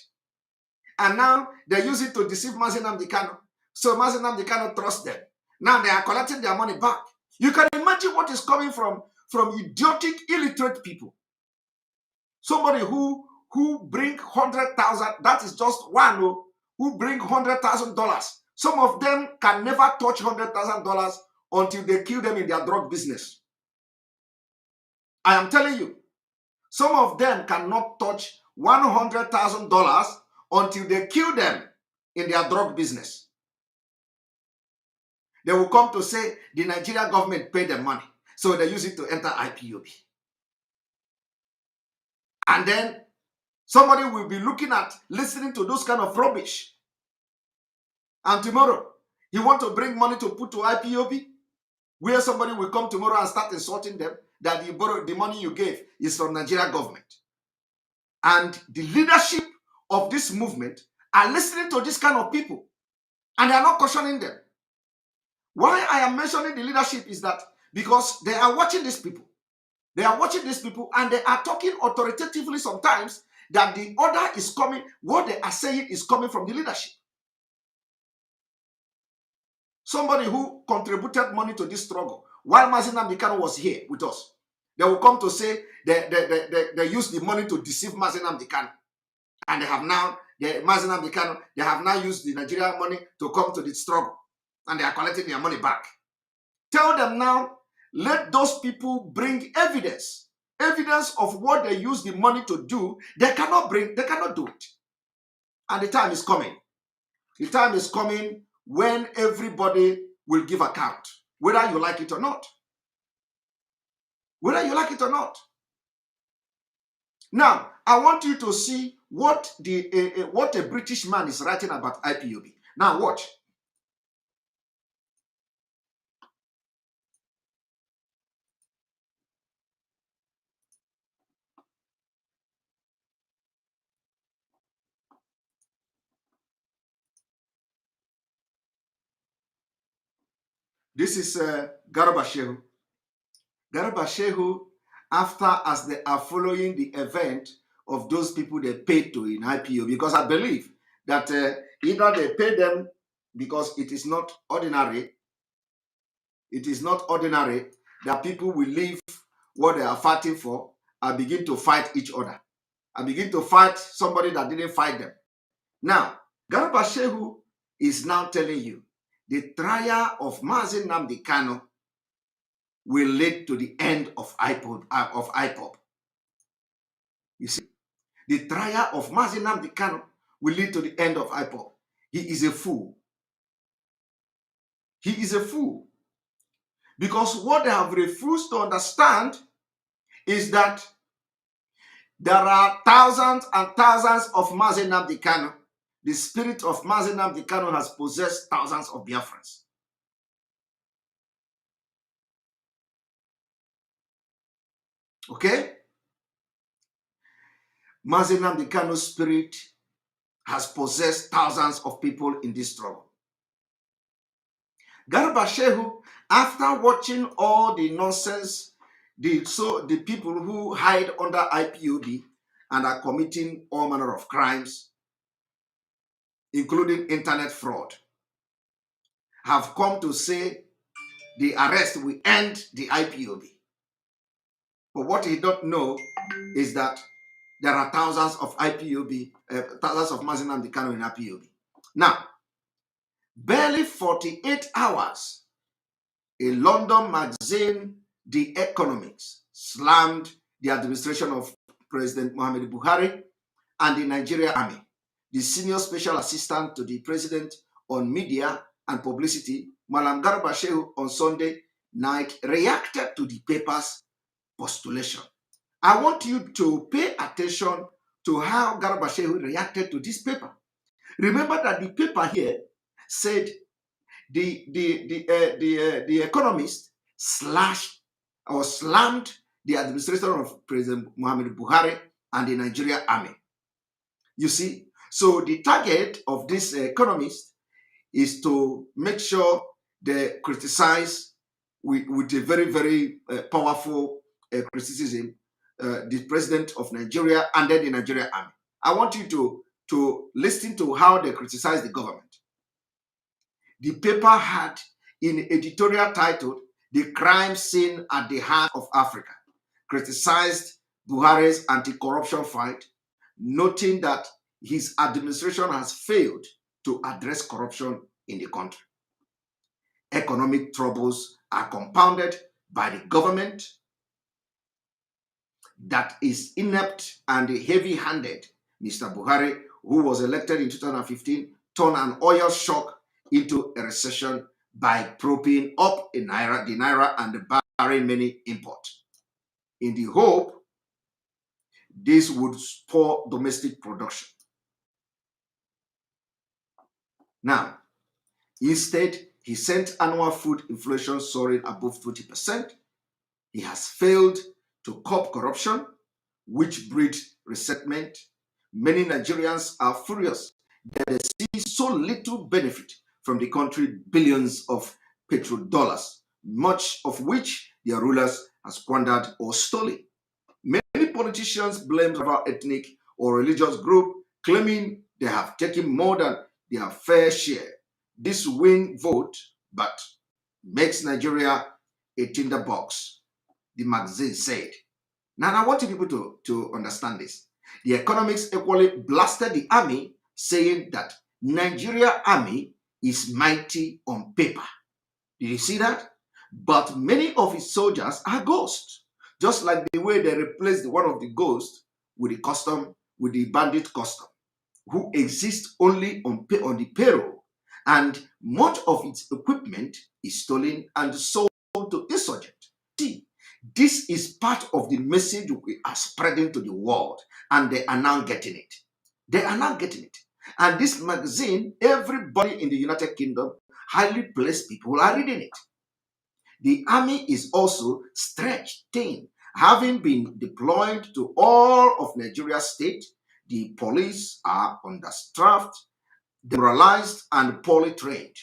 And now they use it to deceive nnamdi Kanu. So nnamdi Kanu trusts them. Now they are collecting their money back. You can imagine what is coming from idiotic, illiterate people. Somebody who bring 100,000, that is just one, who bring $100,000. Some of them can never touch $100,000 until they kill them in their drug business. I am telling you, some of them cannot touch $100,000 until they kill them in their drug business. They will come to say the Nigerian government paid them money, so they use it to enter IPOB. And then somebody will be listening to those kind of rubbish. And tomorrow, you want to bring money to put to IPOB, where somebody will come tomorrow and start insulting them that the money you gave is from Nigerian government. And the leadership of this movement are listening to this kind of people, and they are not cautioning them. Why I am mentioning the leadership is that because they are watching these people. They are watching these people, and they are talking authoritatively sometimes that the order is coming, what they are saying is coming from the leadership. Somebody who contributed money to this struggle while nnamdi Kanu was here with us, they will come to say they use the money to deceive nnamdi Kanu. And they have now used the Nigerian money to come to the struggle. And they are collecting their money back. Tell them now, let those people bring evidence of what they use the money to do. They cannot do it. And the time is coming. The time is coming when everybody will give account, whether you like it or not. Whether you like it or not. Now, I want you to see what a British man is writing about IPOB. Now watch. This is Garba Shehu. Garba Shehu, after as they are following the event of those people they paid to in IPO, because I believe that either they pay them because it is not ordinary that people will leave what they are fighting for and begin to fight each other. And begin to fight somebody that didn't fight them. Now, Garba Shehu is now telling you the trial of nnamdi Kanu will lead to the end of ipob. You see, the trial of nnamdi Kanu will lead to the end of ipob. He is a fool. He is a fool. Because what they have refused to understand is that there are thousands and thousands of nnamdi Kanu. The spirit of nnamdi Kanu has possessed thousands of Biafrans. Okay? nnamdi Kanu's spirit has possessed thousands of people in this struggle. Garba Shehu, after watching all the nonsense, the people who hide under IPOB and are committing all manner of crimes, including internet fraud, have come to say the arrest will end the IPOB. But what he don't know is that there are thousands of IPOB, thousands of nnamdi Kanu in IPOB. Now, barely 48 hours, a London magazine, The Economics, slammed the administration of President Muhammadu Buhari and the Nigeria Army. The senior special assistant to the president on media and publicity, Malam Garba Shehu, on Sunday night reacted to the paper's postulation. I want you to pay attention to how Garba Shehu reacted to this paper. Remember that the paper here said the Economist slammed the administration of President Muhammadu Buhari and the Nigeria Army. You see, so the target of this Economist is to make sure they criticize with a very, very powerful criticism the president of Nigeria and then the Nigeria Army. I want you to listen to how they criticize the government. The paper had in editorial titled, "The Crime Scene at the Heart of Africa," criticized Buhari's anti-corruption fight, noting that his administration has failed to address corruption in the country. Economic troubles are compounded by the government that is inept and heavy-handed. Mr. Buhari, who was elected in 2015, turned an oil shock into a recession by propping up the naira and barring many imports, in the hope this would spur domestic production. Now, instead, he sent annual food inflation soaring above 20%. He has failed to curb corruption, which breeds resentment. Many Nigerians are furious that they see so little benefit from the country, billions of petrodollars, much of which their rulers have squandered or stolen. Many politicians blame our ethnic or religious group, claiming they have taken more than their fair share. This win vote, but makes Nigeria a tinderbox, the magazine said. Now, I want people to understand this. The Economics equally blasted the army, saying that Nigeria army is mighty on paper. Did you see that? But many of its soldiers are ghosts, just like the way they replaced one of the ghosts with the bandit custom, who exists only on the payroll, and much of its equipment is stolen and sold to insurgents. See, this is part of the message we are spreading to the world, and they are now getting it. They are not getting it. And this magazine, everybody in the United Kingdom, highly placed people are reading it. The army is also stretched thin, having been deployed to all of Nigeria's state. The police are understaffed, demoralized, and poorly trained.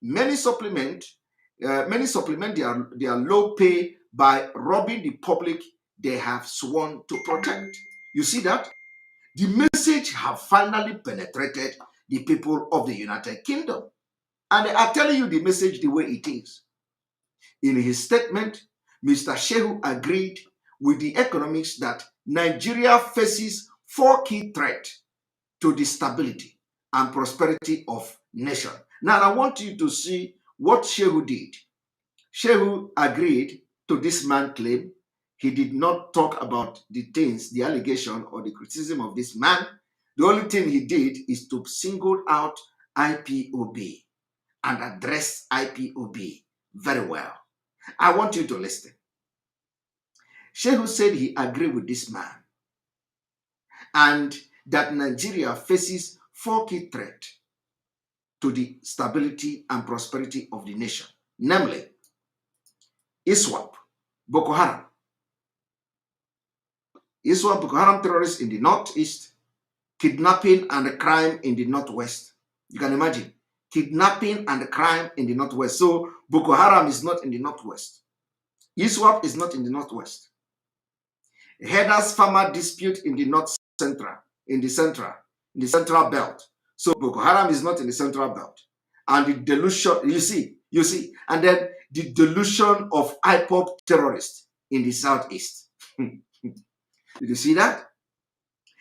Many supplement their low pay by robbing the public they have sworn to protect. You see that? The message have finally penetrated the people of the United Kingdom. And they are telling you the message the way it is. In his statement, Mr. Shehu agreed with the economics that Nigeria faces four key threats to the stability and prosperity of nation. Now, I want you to see what Shehu did. Shehu agreed to this man's claim. He did not talk about the things, the allegation or the criticism of this man. The only thing he did is to single out IPOB and address IPOB very well. I want you to listen. Shehu said he agreed with this man and that Nigeria faces four key threats to the stability and prosperity of the nation, namely ISWAP, Boko Haram. ISWAP, Boko Haram terrorists in the northeast, kidnapping and crime in the northwest. You can imagine, kidnapping and crime in the northwest. So Boko Haram is not in the northwest. ISWAP is not in the northwest. Headers farmer dispute in the north central, in the central belt. So Boko Haram is not in the central belt. And the delusion, you see, and then the delusion of ipob terrorists in the southeast. Did you see that?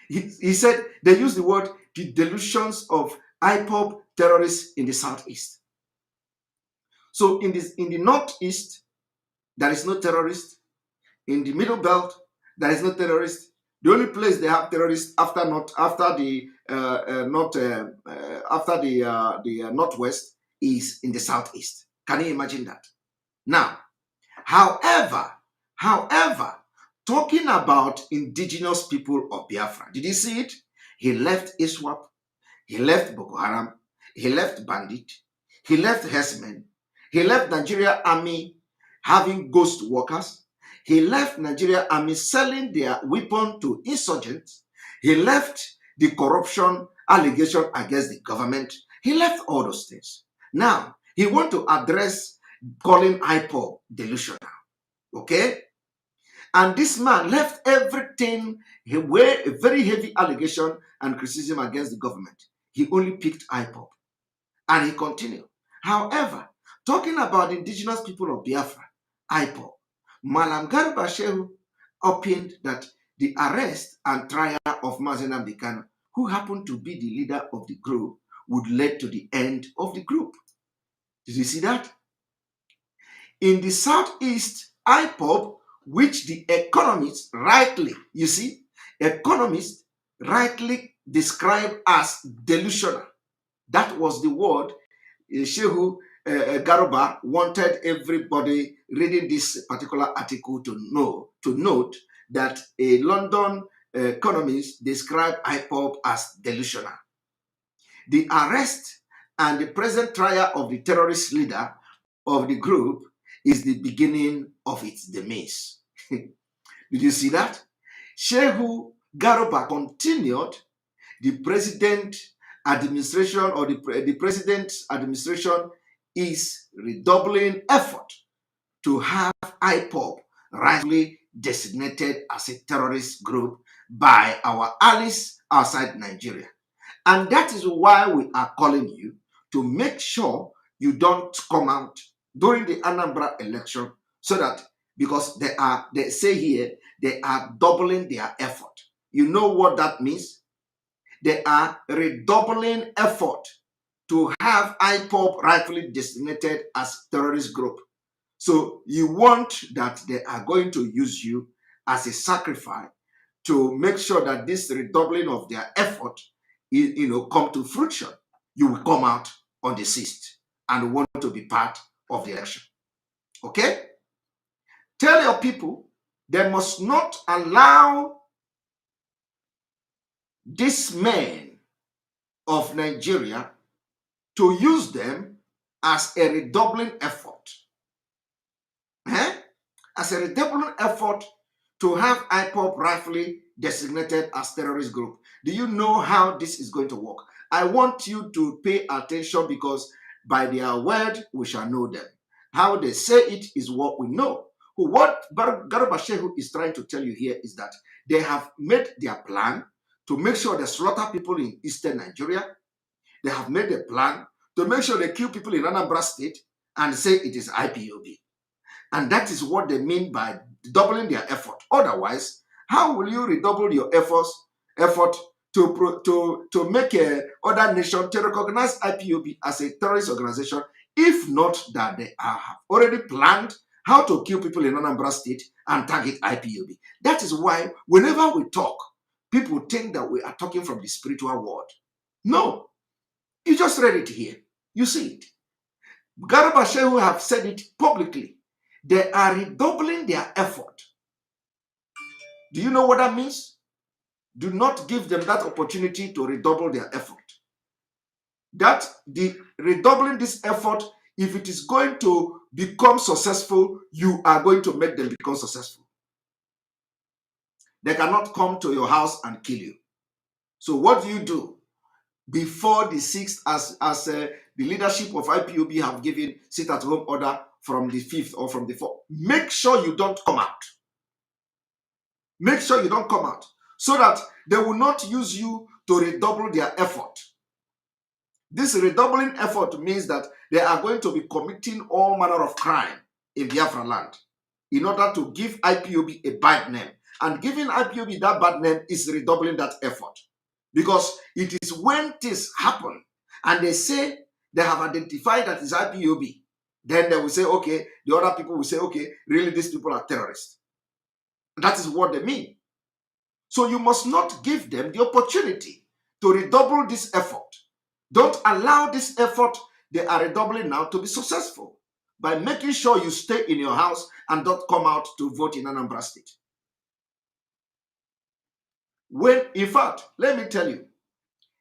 He said they used the word the delusions of ipob terrorists in the southeast. So in the northeast, there is no terrorist. In the middle belt, there is no terrorist. The only place they have terrorists after the northwest is in the southeast. Can you imagine that? Now, however, talking about indigenous people of Biafra, did you see it? He left ISWAP, he left Boko Haram, he left bandit, he left herdsmen, he left Nigeria army having ghost workers. He left Nigeria army selling their weapon to insurgents. He left the corruption allegation against the government. He left all those things. Now, he want to address calling IPOB delusional. Okay? And this man left everything, he wear a very heavy allegation and criticism against the government. He only picked IPOB. And he continued. However, talking about indigenous people of Biafra, IPOB, Malam Garba Shehu opined that the arrest and trial of nnamdi Kanu, who happened to be the leader of the group, would lead to the end of the group. Did you see that? In the southeast, IPOB, which the economists rightly describe as delusional. That was the word Shehu Garuba wanted everybody reading this particular article to note that a London economist described IPOB as delusional. The arrest and the present trial of the terrorist leader of the group is the beginning of its demise. Did you see that? Shehu Garuba continued. The president administration or the president's administration is redoubling effort to have IPOB rightly designated as a terrorist group by our allies outside Nigeria. And that is why we are calling you to make sure you don't come out during the Anambra election, so that, because they say here, they are doubling their effort. You know what that means? They are redoubling effort to have IPOB rightfully designated as terrorist group. So you want that they are going to use you as a sacrifice to make sure that this redoubling of their effort, come to fruition. You will come out on the 6th and want to be part of the election. Okay? Tell your people they must not allow these men of Nigeria to use them as a redoubling effort. As a redoubling effort to have ipob rightfully designated as terrorist group. Do you know how this is going to work? I want you to pay attention, because by their word we shall know them. How they say it is what we know. What Garba Shehu is trying to tell you here is that they have made their plan to make sure they slaughter people in eastern Nigeria. They have made a plan to make sure they kill people in Anambra state and say it is IPOB. And that is what they mean by doubling their effort. Otherwise, how will you redouble your effort to make other nation to recognize IPOB as a terrorist organization, if not that they have already planned how to kill people in Anambra state and target IPOB? That is why whenever we talk, people think that we are talking from the spiritual world. No, you just read it here. You see it. Garba Shehu have said it publicly. They are redoubling their effort. Do you know what that means? Do not give them that opportunity to redouble their effort. That the redoubling this effort, if it is going to become successful, you are going to make them become successful. They cannot come to your house and kill you. So what do you do? Before the 6th, as the leadership of IPOB have given sit-at-home order from the 5th or from the 4th, make sure you don't come out. Make sure you don't come out, so that they will not use you to redouble their effort. This redoubling effort means that they are going to be committing all manner of crime in Biafra land in order to give IPOB a bad name. And giving IPOB that bad name is redoubling that effort. Because it is when this happen and they say they have identified that it's IPOB, then they will say, okay, the other people will say, okay, really these people are terrorists. That is what they mean. So you must not give them the opportunity to redouble this effort. Don't allow this effort they are redoubling now to be successful by making sure you stay in your house and don't come out to vote in Anambra state. When, in fact, let me tell you,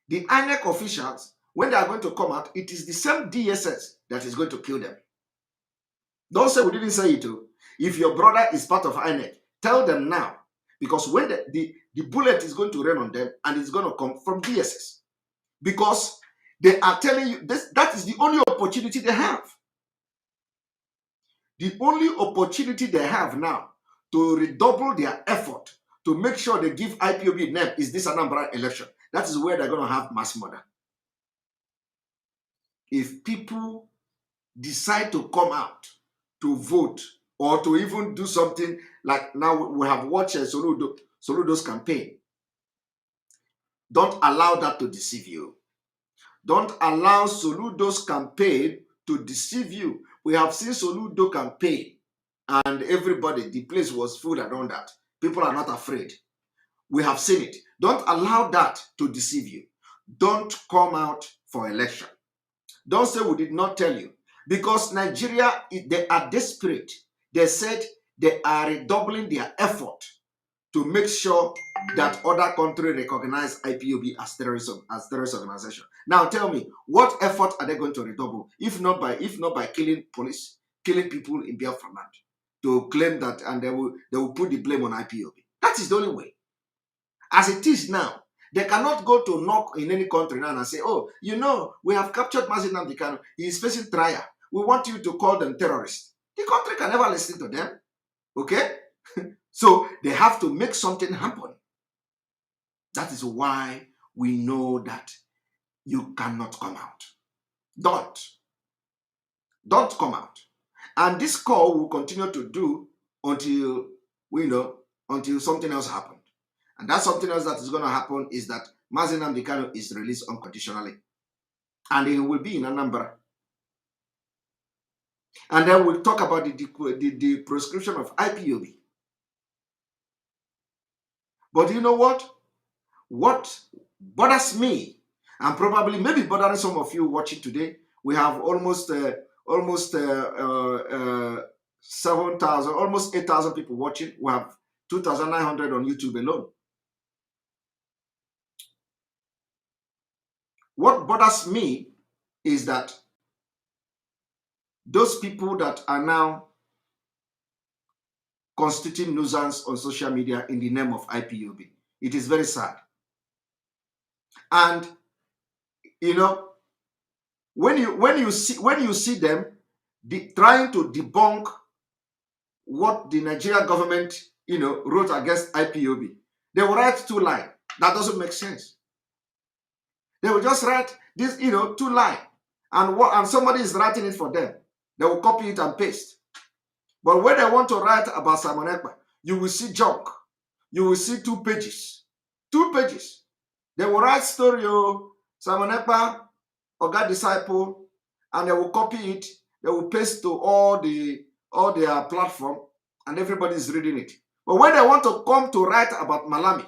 the INEC officials, when they are going to come out, it is the same DSS that is going to kill them. Don't say we didn't say it too. If your brother is part of INEC, tell them now. Because when the bullet is going to rain on them, and it's going to come from DSS. Because they are telling you this, that is the only opportunity they have. The only opportunity they have now to redouble their effort to make sure they give IPOB name is this Anambra election. That is where they're going to have mass murder. If people decide to come out to vote or to even do something like now we have watched Soludo's campaign, don't allow that to deceive you. Don't allow Soludo's campaign to deceive you. We have seen Soludo campaign and everybody, the place was full around that. People are not afraid. We have seen it. Don't allow that to deceive you. Don't come out for election. Don't say we did not tell you. Because Nigeria, they are desperate. They said they are redoubling their effort to make sure that other countries recognize IPOB as terrorist organization. Now tell me, what effort are they going to redouble? If not by killing police, killing people in Biafra land, to claim that, and they will put the blame on IPOB. That is the only way. As it is now, they cannot go to knock in any country now and say, oh, you know, we have captured nnamdi Kanu. He is facing trial. We want you to call them terrorists. The country can never listen to them. Okay? So they have to make something happen. That is why we know that you cannot come out. Don't come out. And this call will continue to do until until something else happens. And that something else that is going to happen is that nnamdi Kanu is released unconditionally. And he will be in Anambra. And then we'll talk about the prescription of IPOB. But you know what? What bothers me, and probably maybe bothering some of you watching today, we have almost 7,000, almost 8,000 people watching. We have 2,900 on YouTube alone. What bothers me is that those people that are now constituting nuisance on social media in the name of IPOB, it is very sad. And when you see them trying to debunk what the Nigerian government wrote against IPOB, they will write 2 lines. That doesn't make sense. They will just write this 2 lines, and somebody is writing it for them. They will copy it and paste. But when they want to write about Simon Ekpa, you will see junk. You will see 2 pages. 2 pages. They will write story, Simon Ekpa, Oga Disciple, and they will copy it. They will paste to all their platform, and everybody is reading it. But when they want to come to write about Malami,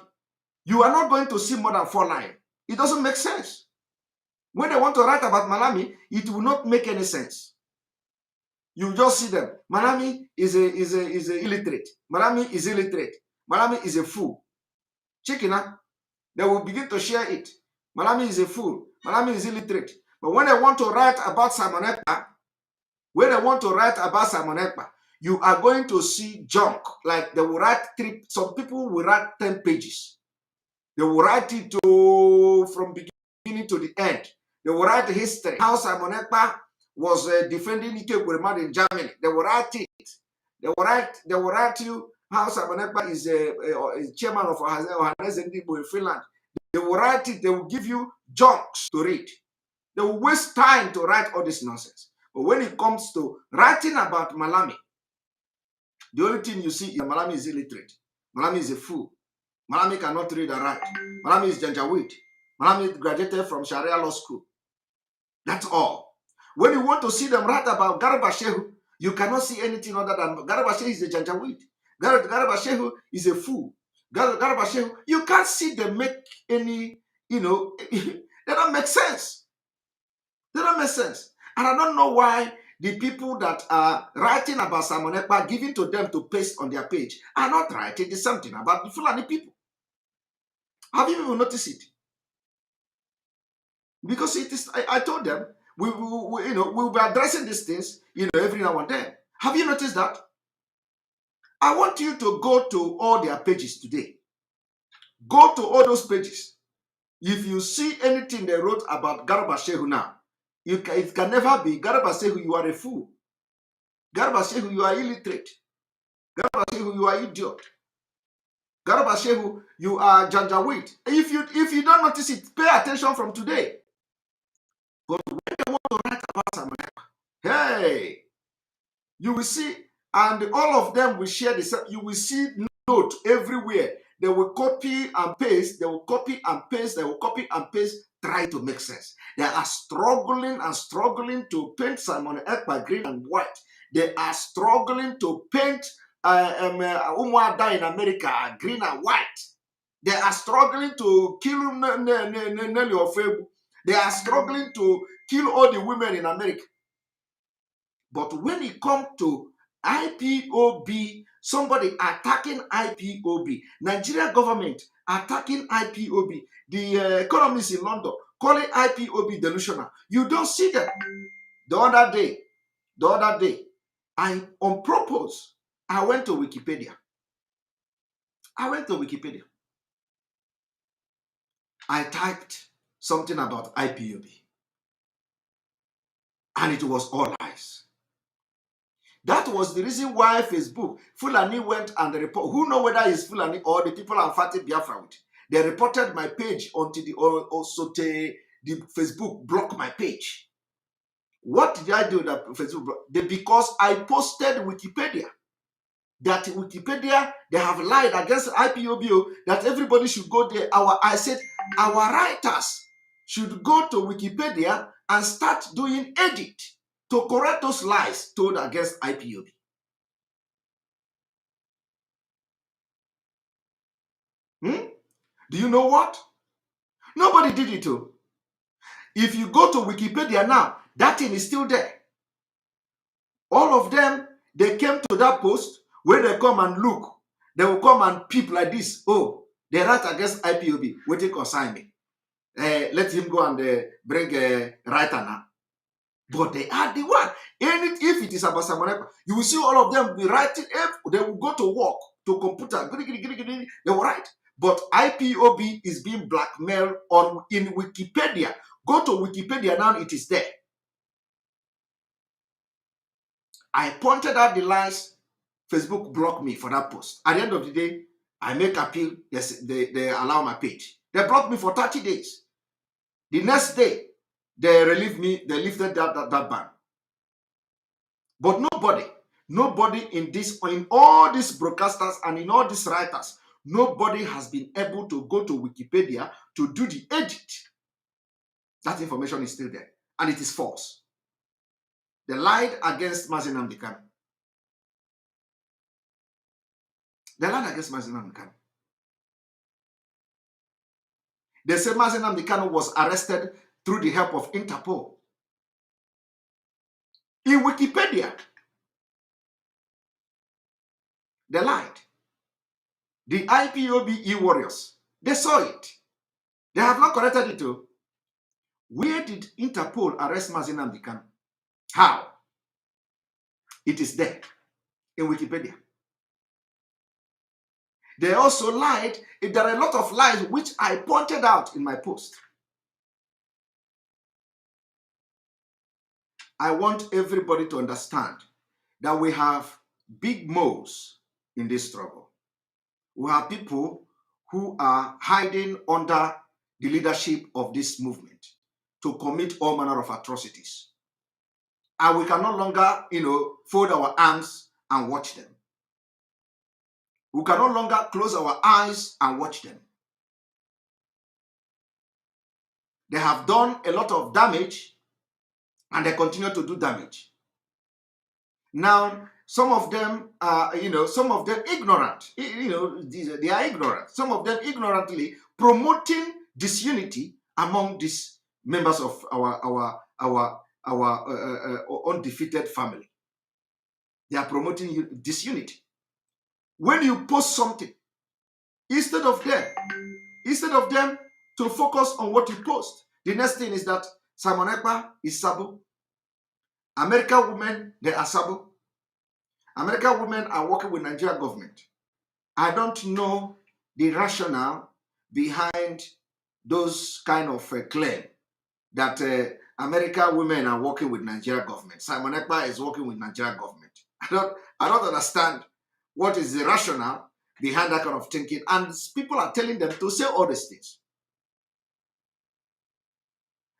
you are not going to see more than 4 lines. It doesn't make sense. When they want to write about Malami, it will not make any sense. You just see them. Malami is a illiterate. Malami is illiterate. Malami is a fool. Chikina, they will begin to share it. Malami is a fool. Malami is illiterate. But when they want to write about Simon Ekpa, you are going to see junk. Like they will write some people will write 10 pages. They will write it from beginning to the end. They will write the history. How Simon Ekpa was defending Ike Ekweremadu in Germany. They will write it. They will write you how Simon Ekpa is a chairman of Ohanese Ndigbo in Finland. They will write it. They will give you junks to read. They will waste time to write all this nonsense. But when it comes to writing about Malami, the only thing you see is Malami is illiterate. Malami is a fool. Malami cannot read and write. Malami is Janjaweed. Malami graduated from Sharia Law School. That's all. When you want to see them write about Garba Shehu, you cannot see anything other than Garba Shehu is a Janjaweed. Garba Shehu is a fool. Garba Shehu, you can't see them make any, they don't make sense. They don't make sense. And I don't know why the people that are writing about Simon Ekpa, giving to them to paste on their page, are not writing the same thing about the Fulani people. Have you even noticed it? Because it is, I told them, we'll be addressing these things, every now and then. Have you noticed that? I want you to go to all their pages today. Go to all those pages. If you see anything they wrote about Garba Shehu now, it can never be Garba Shehu, you are a fool. Garba Shehu, you are illiterate. Garba Shehu, you are idiot. Garba Shehu, you are Janjaweed. If you don't notice it, pay attention from today. But when they want to write about Simon Ekpa, hey, you will see, and all of them will share the same. You will see note everywhere. They will copy and paste. They will copy and paste. They will copy and paste. Try to make sense. They are struggling and struggling to paint Simon Ekpa green and white. They are struggling to paint Umuada in America green and white. They are struggling to kill Nelly Ofebu. They are struggling to kill all the women in America. But when it comes to IPOB, somebody attacking IPOB, Nigeria government attacking IPOB, the economists in London calling IPOB delusional, you don't see them. The other day, on purpose, I went to Wikipedia. I typed something about IPOB, and it was all lies. That was the reason why Facebook, Fulani went and report. Who know whether it's Fulani or the people I'm fighting Biafra with? They reported my page until the Facebook blocked my page. What did I do that Facebook blocked? Because I posted Wikipedia. That Wikipedia, they have lied against IPOB, that everybody should go there. I said our writers should go to Wikipedia and start doing edit to correct those lies told against IPOB. Do you know what? Nobody did it too. If you go to Wikipedia now, that thing is still there. All of them, they came to that post where they come and look. They will come and peep like this. Oh, they write against IPOB. Wait to consign me. let him go and bring right now. But they are the one. And if it is about Samonekpa, you will see all of them be writing. They will go to work to computer. They will write. But IPOB is being blackmailed in Wikipedia. Go to Wikipedia now, it is there. I pointed out the lies. Facebook blocked me for that post. At the end of the day, I make appeal. Yes, they allow my page. They blocked me for 30 days. The next day, they relieved me. They lifted that ban. But nobody in all these broadcasters and in all these writers, nobody has been able to go to Wikipedia to do the edit. That information is still there, and it is false. They lied against nnamdi Kanu. They lied against nnamdi Kanu. They say nnamdi Kanu was arrested through the help of Interpol. In Wikipedia, they lied. The IPOB e-warriors, they saw it. They have not corrected it too. Where did Interpol arrest nnamdi Kanu? How? It is there in Wikipedia. They also lied. There are a lot of lies which I pointed out in my post. I want everybody to understand that we have big mouths in this struggle. We have people who are hiding under the leadership of this movement to commit all manner of atrocities. And we can no longer, fold our arms and watch them. We can no longer close our eyes and watch them. They have done a lot of damage and they continue to do damage. Now, some of them are, some of them ignorant. They are ignorant. Some of them ignorantly promoting disunity among these members of our undefeated family. They are promoting disunity. When you post something, instead of them to focus on what you post, the next thing is that Simon Ekpa is Sabo. American women, they are Sabo. American women are working with Nigerian government. I don't know the rationale behind those kind of claim that American women are working with Nigerian government. Simon Ekpa is working with Nigerian government. I don't understand what is the rationale behind that kind of thinking. And people are telling them to say all these things.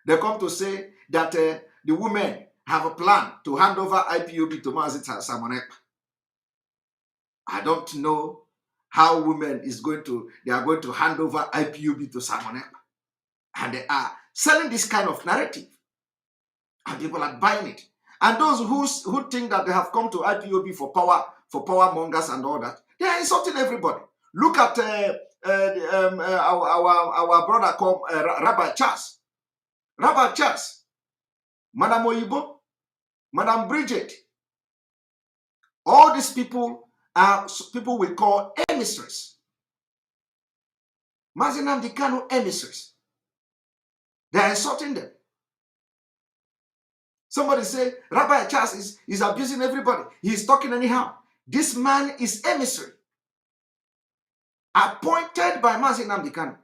They come to say that the women have a plan to hand over IPOB to Mazi Simon Ekpa. I don't know how women they are going to hand over IPOB to Simon Ekpa. And they are selling this kind of narrative. And people are buying it. And those who think that they have come to IPOB for power mongers and all that, they are insulting everybody. Look at our brother called Rabbi Charles. Rabbi Charles, Madam Oyibo, Madam Bridget. All these people are people we call emissaries. Mazi Nnamdi Kanu emissaries. They are insulting them. Somebody say, Rabbi Charles is abusing everybody. He is talking anyhow. This man is emissary. Appointed by Mazi Nnamdi Kanu.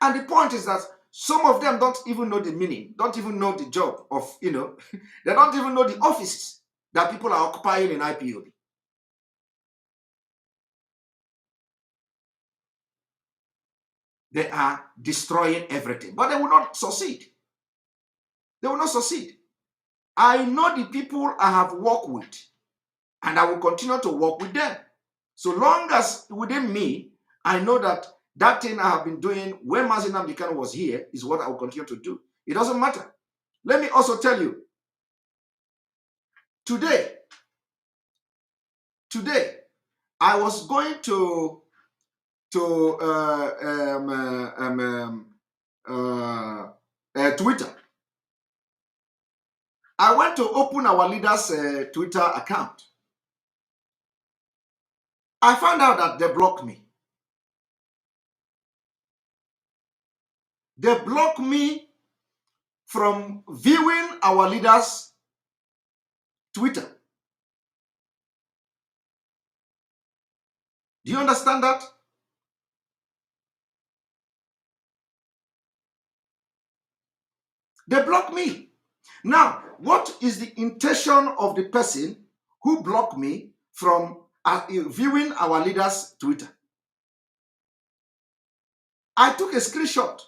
And the point is that some of them don't even know the meaning, don't even know the job of, they don't even know the offices that people are occupying in IPOB. They are destroying everything, but they will not succeed. They will not succeed. I know the people I have worked with, and I will continue to work with them. So long as within me, I know that thing I have been doing when Mazi Nnamdi Kanu was here is what I will continue to do. It doesn't matter. Let me also tell you, today, I was going to Twitter. I went to open our leader's Twitter account. I found out that they blocked me. They block me from viewing our leaders' Twitter. Do you understand that? They block me. Now, what is the intention of the person who blocked me from viewing our leaders' Twitter? I took a screenshot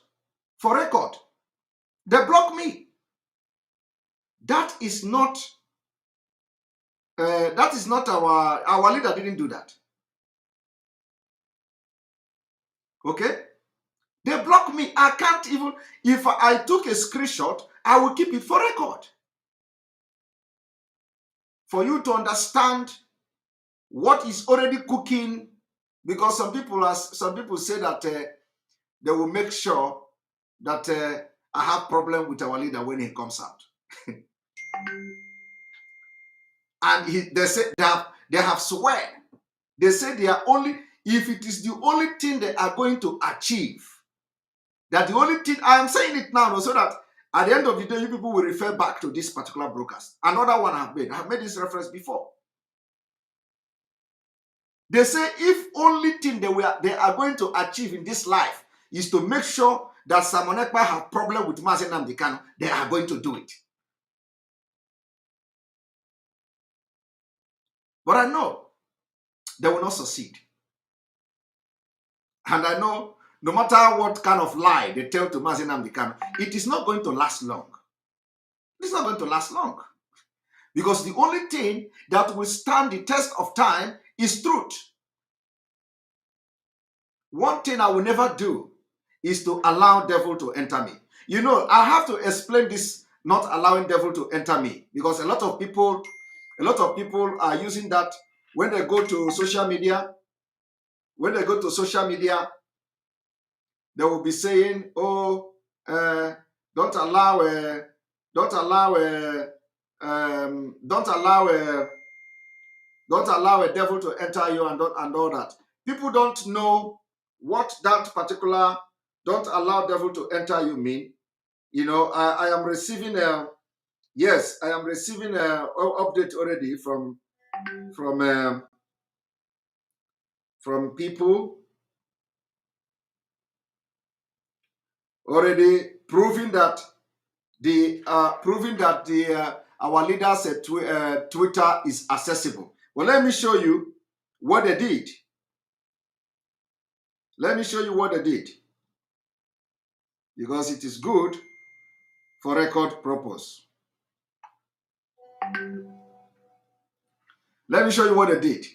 for record. They blocked me. That is not our leader didn't do that. Okay? They block me. I can't even, if I took a screenshot, I will keep it for record. For you to understand what is already cooking, because some people say that they will make sure that I have problem with our leader when he comes out. And they say they have swear. They say they are only, if it is the only thing they are going to achieve, that the only thing, I am saying it now so that at the end of the day, you people will refer back to this particular broadcast. Another one I have made this reference before. They say if only thing they are going to achieve in this life is to make sure that Simon Ekpa have problem with nnamdi Kanu, they are going to do it. But I know they will not succeed. And I know no matter what kind of lie they tell to nnamdi Kanu, it is not going to last long. It's not going to last long. Because the only thing that will stand the test of time is truth. One thing I will never do is to allow devil to enter me. You know, I have to explain this, not allowing devil to enter me, because a lot of people are using that when they go to social media. When they go to social media, they will be saying, "Oh, don't allow a devil to enter you," and all that. People don't know what that particular "don't allow devil to enter you" mean. You know, I am receiving a update already from people already proving that our leaders Twitter is accessible. Well, let me show you what they did. Let me show you what they did, because it is good for record purpose. Let me show you what they did.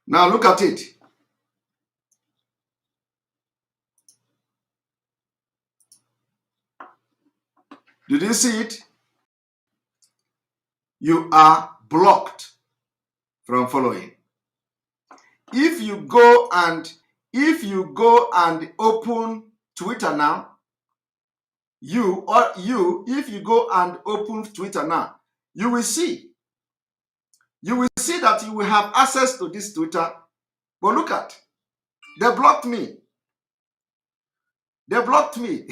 Now look at it. Did you see it? You are blocked from following. If you go and open Twitter now, if you go and open Twitter now, you will see that you will have access to this Twitter. But look at, they blocked me. They blocked me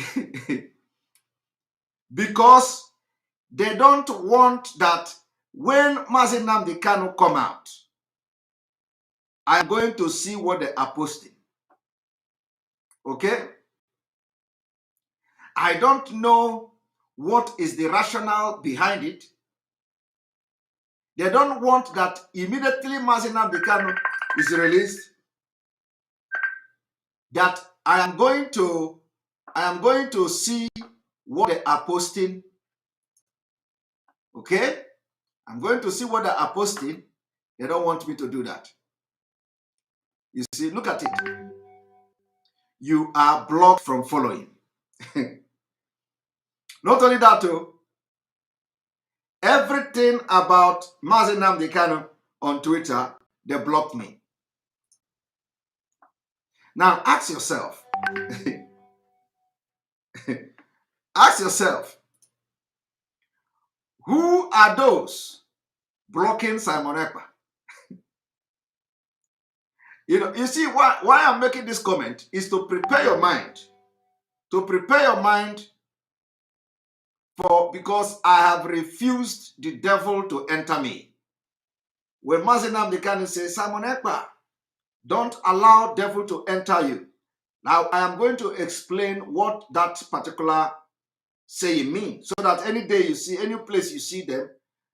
because they don't want that when nnamdi Kanu come out, I'm going to see what they are posting. Okay? I don't know what is the rationale behind it. They don't want that immediately nnamdi Kanu is released, that I am going to see what they are posting. Okay? I'm going to see what they are posting. They don't want me to do that. You see, look at it. You are blocked from following. Not only that, too, Everything about Nnamdi Kanu on Twitter, they blocked me. Now ask yourself, ask yourself, who are those blocking Simon Ekpa? You see why I'm making this comment is to prepare your mind. To prepare your mind because I have refused the devil to enter me. When Nnamdi Kanu says, Simon Ekpa, don't allow devil to enter you. Now I am going to explain what that particular saying means, so that any day you see, any place you see them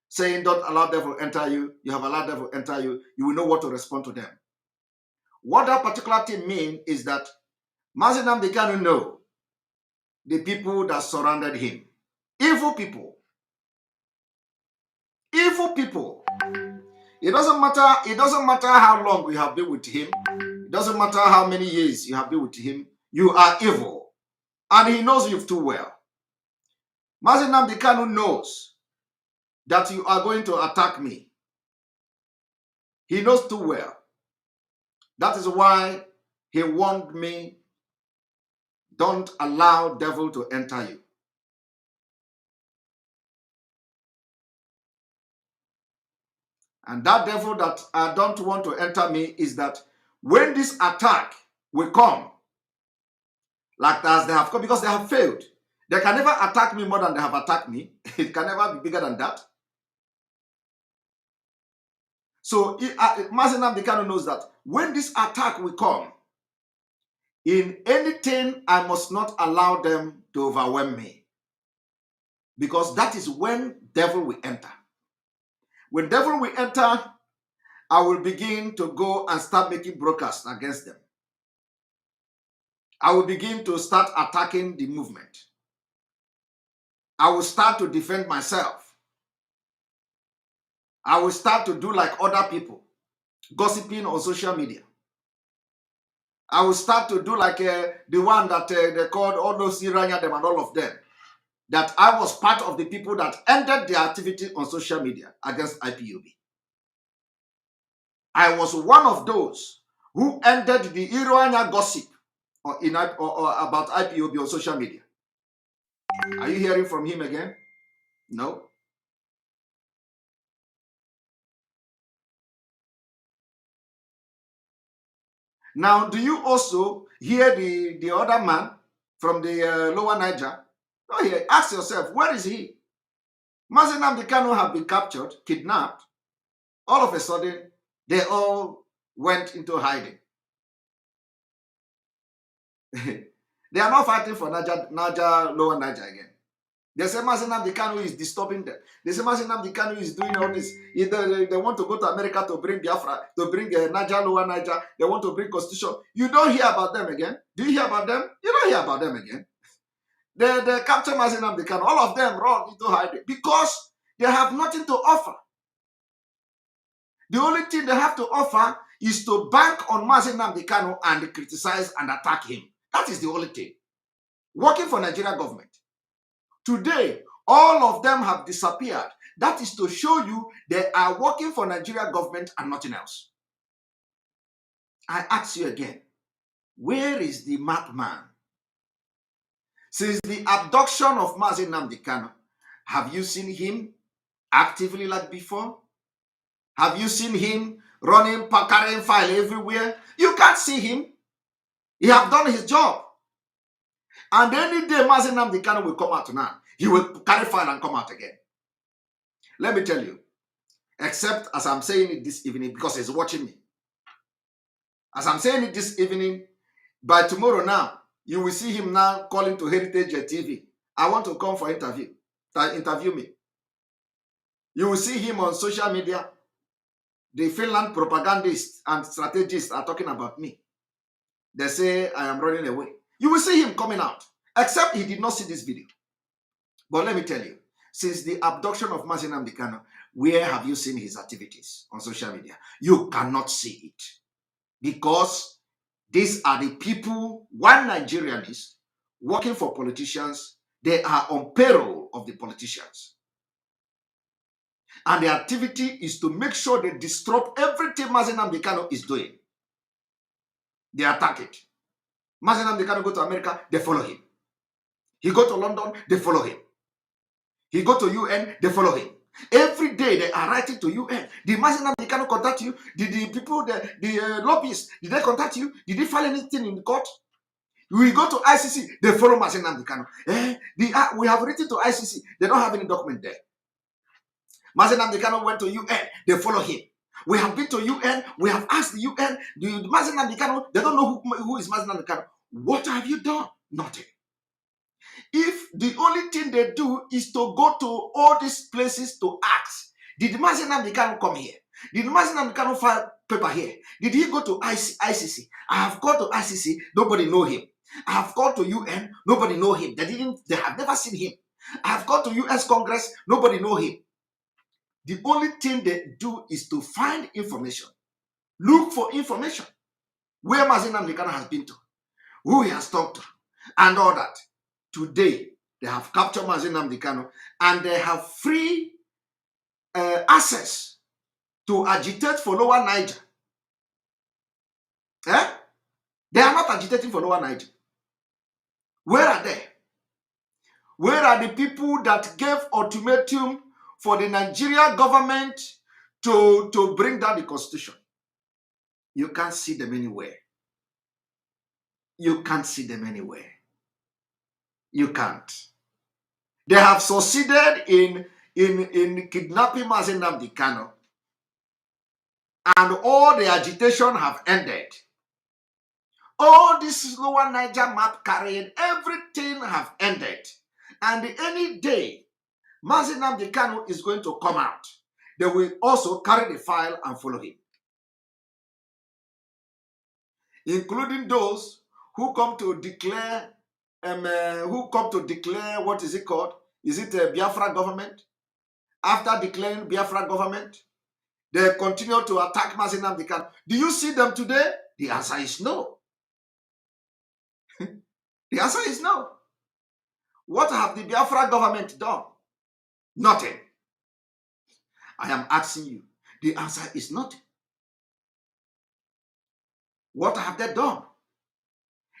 saying, don't allow devil enter you, you have allowed devil enter you, you will know what to respond to them. What that particular thing means is that Nnamdi Kanu know the people that surrounded him. Evil people. Evil people. It doesn't matter how long you have been with him. It doesn't matter how many years you have been with him. You are evil. And he knows you too well. Nnamdi Kanu knows that you are going to attack me. He knows too well. That is why he warned me, don't allow devil to enter you. And that devil that I don't want to enter me is that when this attack will come, like as they have come, because they have failed, they can never attack me more than they have attacked me. It can never be bigger than that. So Nnamdi Kanu knows that when this attack will come, in anything, I must not allow them to overwhelm me. Because that is when devil will enter. When devil will enter, I will begin to go and start making broadcasts against them. I will begin to start attacking the movement. I will start to defend myself. I will start to do like other people, gossiping on social media. I will start to do like the one that they called all those Iranian them and all of them. That I was part of the people that ended their activity on social media against IPOB. I was one of those who ended the Iranian gossip or about IPOB on social media. Are you hearing from him again? No. Now, do you also hear the other man from the lower Niger? No, here. Ask yourself, where is he? Nnamdi Kanu have been captured, kidnapped. All of a sudden, they all went into hiding. They are not fighting for Niger, lower Niger again. They say Nnamdi Kanu is disturbing them. They say Nnamdi Kanu is doing all this. Either they want to go to America to bring Biafra, to bring Niger, lower Niger. They want to bring constitution. You don't hear about them again. Do you hear about them? You don't hear about them again. They capture Nnamdi Kanu. All of them run into hiding because they have nothing to offer. The only thing they have to offer is to bank on Nnamdi Kanu and criticize and attack him. That is the only thing. Working for Nigeria government. Today, all of them have disappeared. That is to show you they are working for Nigeria government and nothing else. I ask you again, where is the madman? Since the abduction of Nnamdi Kanu, have you seen him actively like before? Have you seen him running, carrying file everywhere? You can't see him. He have done his job. And any day Nnamdi Kanu will come out now, he will carry file and come out again. Let me tell you, except as I'm saying it this evening, because he's watching me. As I'm saying it this evening, by tomorrow now, you will see him now calling to Heritage TV. I want to come for interview me. You will see him on social media. The Finland propagandists and strategists are talking about me. They say I am running away. You will see him coming out, except he did not see this video. But let me tell you, since the abduction of Nnamdi Kanu, where have you seen his activities on social media? You cannot see it. Because these are the people, one Nigerian is working for politicians. They are on payroll of the politicians. And the activity is to make sure they disrupt everything Mazi Nnamdi Kanu is doing. They attack it. Mazi Nnamdi Kanu go to America, they follow him. He go to London, they follow him. He go to UN, they follow him. Every day they are writing to UN. Did Mazi Nnamdi Kanu contact you? Did the people, the lobbyists, did they contact you? Did they file anything in the court? We go to ICC, they follow Mazi Nnamdi Kanu. We have written to ICC, they don't have any document there. Mazi Nnamdi Kanu went to UN, they follow him. We have been to UN, we have asked the UN, Mazi Nnamdi Kanu, they don't know who is Mazi Nnamdi Kanu. What have you done? Nothing. If the only thing they do is to go to all these places to ask, did Mazi Nnamdi Kanu come here? Did Mazi Nnamdi Kanu file paper here? Did he go to ICC? I have gone to ICC, nobody know him. I have gone to UN, nobody know him. They have never seen him. I have gone to US Congress, nobody know him. The only thing they do is to find information, look for information, where Mazi Nnamdi Kanu has been to, who he has talked to, and all that. Today, they have captured Mazi Nnamdi Kanu, and they have free access to agitate for Lower Niger. They are not agitating for Lower Niger. Where are they? Where are the people that gave ultimatum for the Nigerian government to bring down the constitution? You can't see them anywhere. You can't see them anywhere. You can't. They have succeeded in kidnapping Mazi Nnamdi Kanu, and all the agitation have ended. All this Lower Niger map carrying, everything have ended. And any day, Mazi Nnamdi Kanu is going to come out. They will also carry the file and follow him. Including those who come to declare, what is it called? Is it a Biafra government? After declaring Biafra government, they continue to attack Mazi Nnamdi Kanu. Do you see them today? The answer is no. The answer is no. What have the Biafra government done? Nothing. I am asking you. The answer is nothing. What have they done?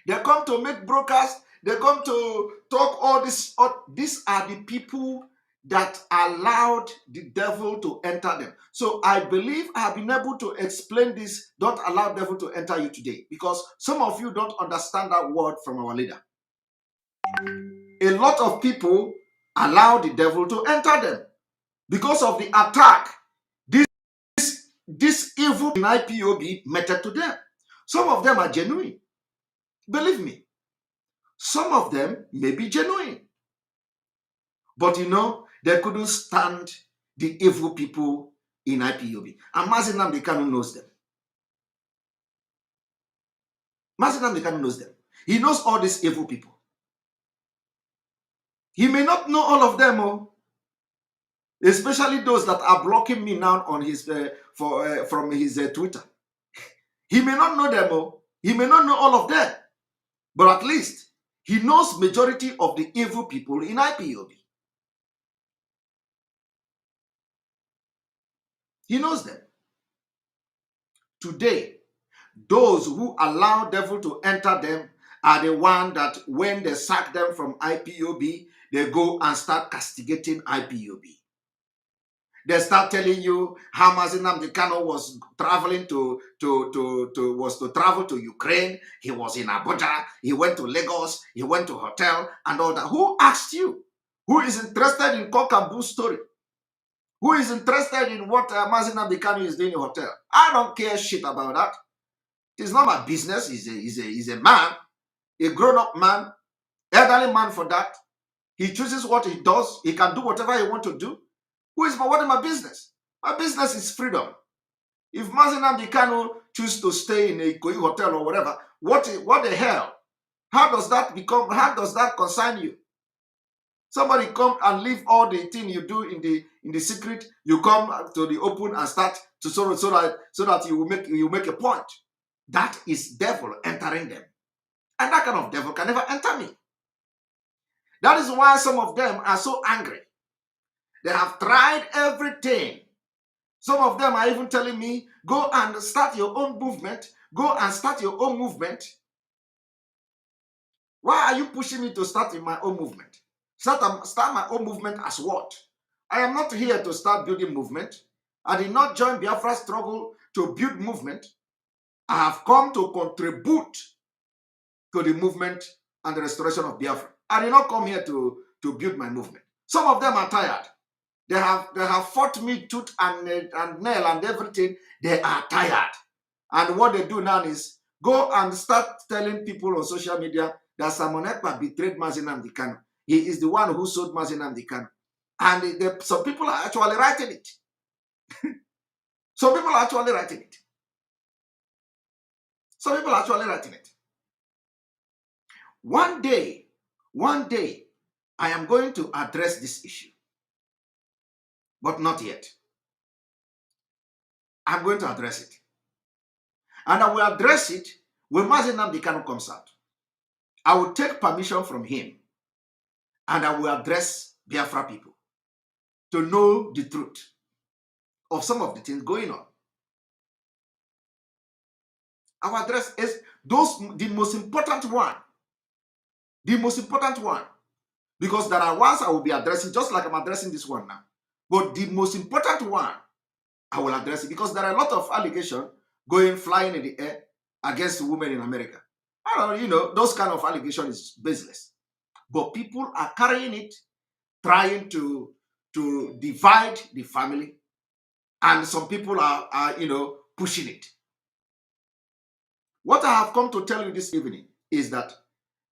They come to make brokers. They come to talk all this. These are the people that allowed the devil to enter them. So I believe I have been able to explain this. Don't allow devil to enter you today, because some of you don't understand that word from our leader. A lot of people allow the devil to enter them because of the attack this evil in IPOB meted to them. Some of them are genuine. Believe me. Some of them may be genuine. But you know, they couldn't stand the evil people in IPOB. And Mazi Nnamdi Kanu knows them. Mazi Nnamdi Kanu knows them. He knows all these evil people. He may not know all of them, especially those that are blocking me now on his from his Twitter. He may not know them, he may not know all of them, but at least he knows majority of the evil people in IPOB. He knows them. Today, those who allow devil to enter them are the ones that when they sack them from IPOB, they go and start castigating IPOB. They start telling you how Mazi Nnamdi Kanu was traveling to travel to Ukraine. He was in Abuja. He went to Lagos. He went to hotel and all that. Who asked you? Who is interested in cock and bull story? Who is interested in what Mazi Nnamdi Kanu is doing in hotel? I don't care shit about that. It's not my business. He's a man, a grown-up man, elderly man for that. He chooses what he does. He can do whatever he wants to do. What is my business? My business is freedom. If Mazi Nnamdi Kanu chooses to stay in a Ikoyi hotel or whatever, what the hell? How does that concern you? Somebody come and leave all the thing you do in the secret. You come to the open and start to so that you make a point. That is devil entering them, and that kind of devil can never enter me. That is why some of them are so angry. They have tried everything. Some of them are even telling me, go and start your own movement. Go and start your own movement. Why are you pushing me to start in my own movement? Start my own movement as what? I am not here to start building movement. I did not join Biafra struggle to build movement. I have come to contribute to the movement and the restoration of Biafra. I did not come here to build my movement. Some of them are tired. They have fought me tooth and nail and everything. They are tired. And what they do now is go and start telling people on social media that Simon Ekpa betrayed Nnamdi Kanu. He is the one who sold Nnamdi Kanu. And some people are actually writing it. Some people are actually writing it. Some people are actually writing it. One day, I am going to address this issue. But not yet. I'm going to address it. And I will address it when Nnamdi Kanu comes out. I will take permission from him and I will address Biafra people to know the truth of some of the things going on. I will address the most important one. The most important one. Because there are ones I will be addressing, just like I'm addressing this one now. But the most important one, I will address it because there are a lot of allegations flying in the air against women in America. I don't know, those kind of allegations is baseless. But people are carrying it, trying to divide the family. And some people are pushing it. What I have come to tell you this evening is that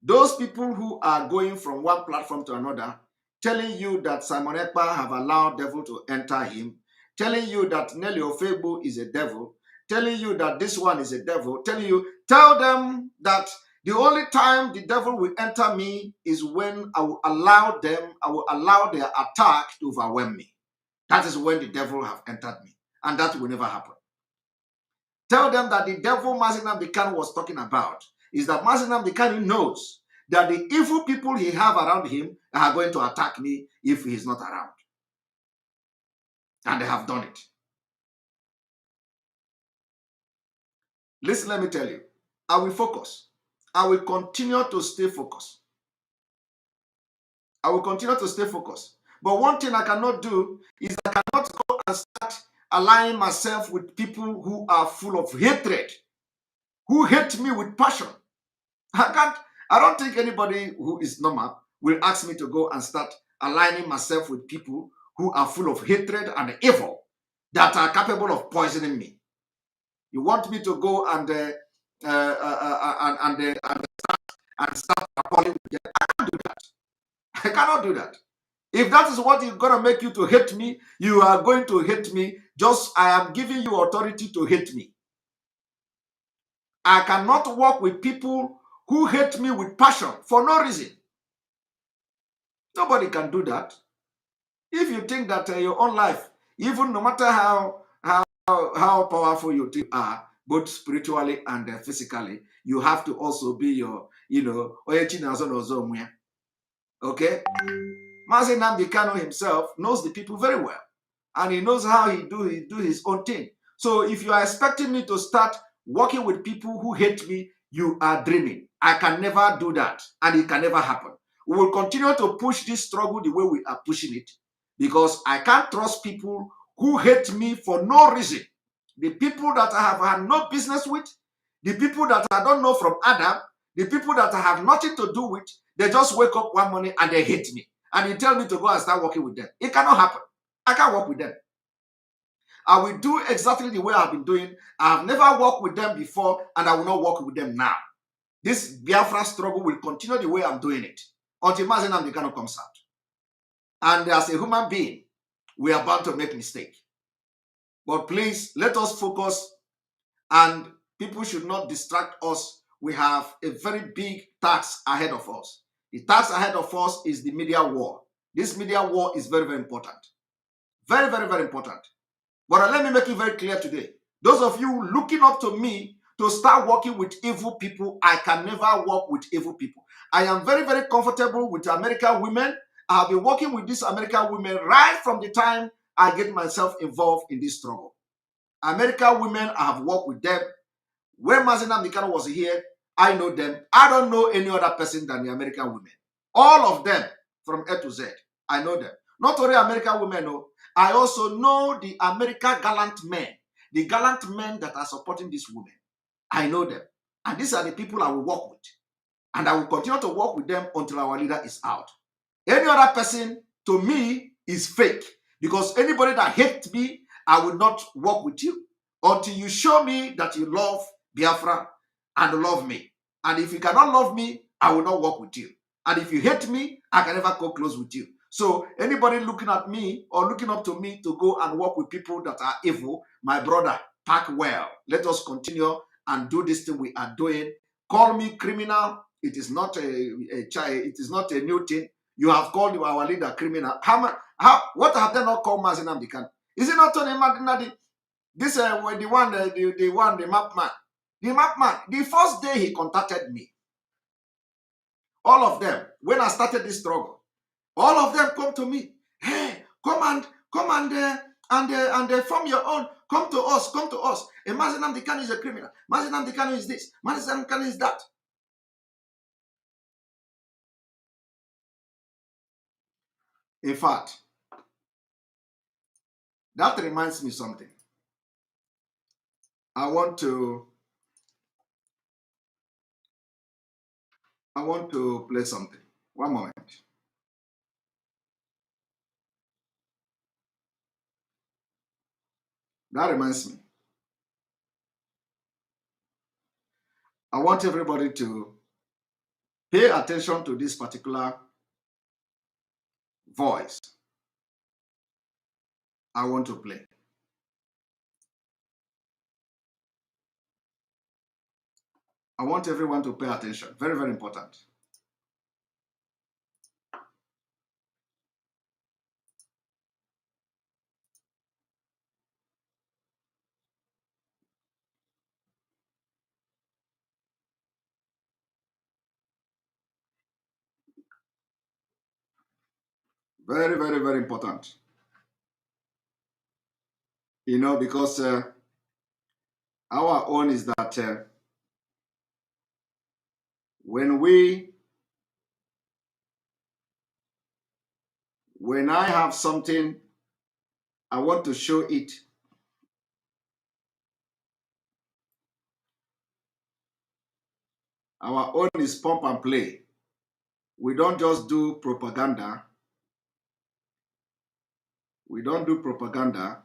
those people who are going from one platform to another, telling you that Simon Ekpa have allowed devil to enter him, telling you that Nelly Ofebu is a devil, telling you that this one is a devil, tell them that the only time the devil will enter me is when I will allow their attack to overwhelm me. That is when the devil have entered me. And that will never happen. Tell them that the devil Nnamdi Kanu was talking about is that Nnamdi Kanu knows that the evil people he have around him are going to attack me if he is not around. And they have done it. Listen, let me tell you, I will focus. I will continue to stay focused. I will continue to stay focused. But one thing I cannot do is I cannot go and start aligning myself with people who are full of hatred, who hate me with passion. I don't think anybody who is normal will ask me to go and start aligning myself with people who are full of hatred and evil that are capable of poisoning me. You want me to go and start calling with them? I can't do that. I cannot do that. If that is what is going to make you to hate me, you are going to hate me. Just I am giving you authority to hate me. I cannot work with people who hate me with passion for no reason. Nobody can do that. If you think that your own life, even no matter how powerful you are, both spiritually and physically, you have to also be your, okay? Mazi Nnamdi Kanu himself knows the people very well, and he knows how he do his own thing. So if you are expecting me to start working with people who hate me, you are dreaming. I can never do that, and it can never happen. We will continue to push this struggle the way we are pushing it, because I can't trust people who hate me for no reason. The people that I have had no business with, the people that I don't know from Adam, the people that I have nothing to do with, they just wake up one morning and they hate me. And you tell me to go and start working with them. It cannot happen. I can't work with them. I will do exactly the way I've been doing. I have never worked with them before, and I will not work with them now. This Biafra struggle will continue the way I'm doing it until Mazi Nnamdi Kanu comes out. And as a human being, we are bound to make mistakes. But please, let us focus, and people should not distract us. We have a very big task ahead of us. The task ahead of us is the media war. This media war is very, very important. Very, very, very important. But let me make it very clear today. Those of you looking up to me to start working with evil people, I can never work with evil people. I am very, very comfortable with American women. I've been working with these American women right from the time I get myself involved in this struggle. American women, I have worked with them. When Mazi Nnamdi Kanu was here, I know them. I don't know any other person than the American women. All of them from A to Z. I know them. Not only American women, no. I also know the American gallant men. The gallant men that are supporting these women. I know them. And these are the people I will work with. And I will continue to work with them until our leader is out. Any other person, to me, is fake. Because anybody that hates me, I will not work with you until you show me that you love Biafra and love me. And if you cannot love me, I will not work with you. And if you hate me, I can never go close with you. So anybody looking at me or looking up to me to go and work with people that are evil, my brother, pack well. Let us continue and do this thing we are doing. Call me criminal. It is not it is not a new thing. You have called our leader criminal. What have they not called Mazi Nnamdi Kanu? Is it not Tony Madinadi? This the map man. The map man. The first day he contacted me. All of them, when I started this struggle, all of them come to me. Hey, come and form your own. Come to us. Mazi Nnamdi Kanu is a criminal. Mazi Nnamdi Kanu is this. Mazi Nnamdi Kanu is that. In fact, that reminds me something. I want to play something. One moment. That reminds me. I want everybody to pay attention to this particular voice I want to play. I want everyone to pay attention. Very, very important. Very, very, very important. You know, because our own is that when I have something, I want to show it. Our own is pump and play. We don't just do propaganda. We don't do propaganda.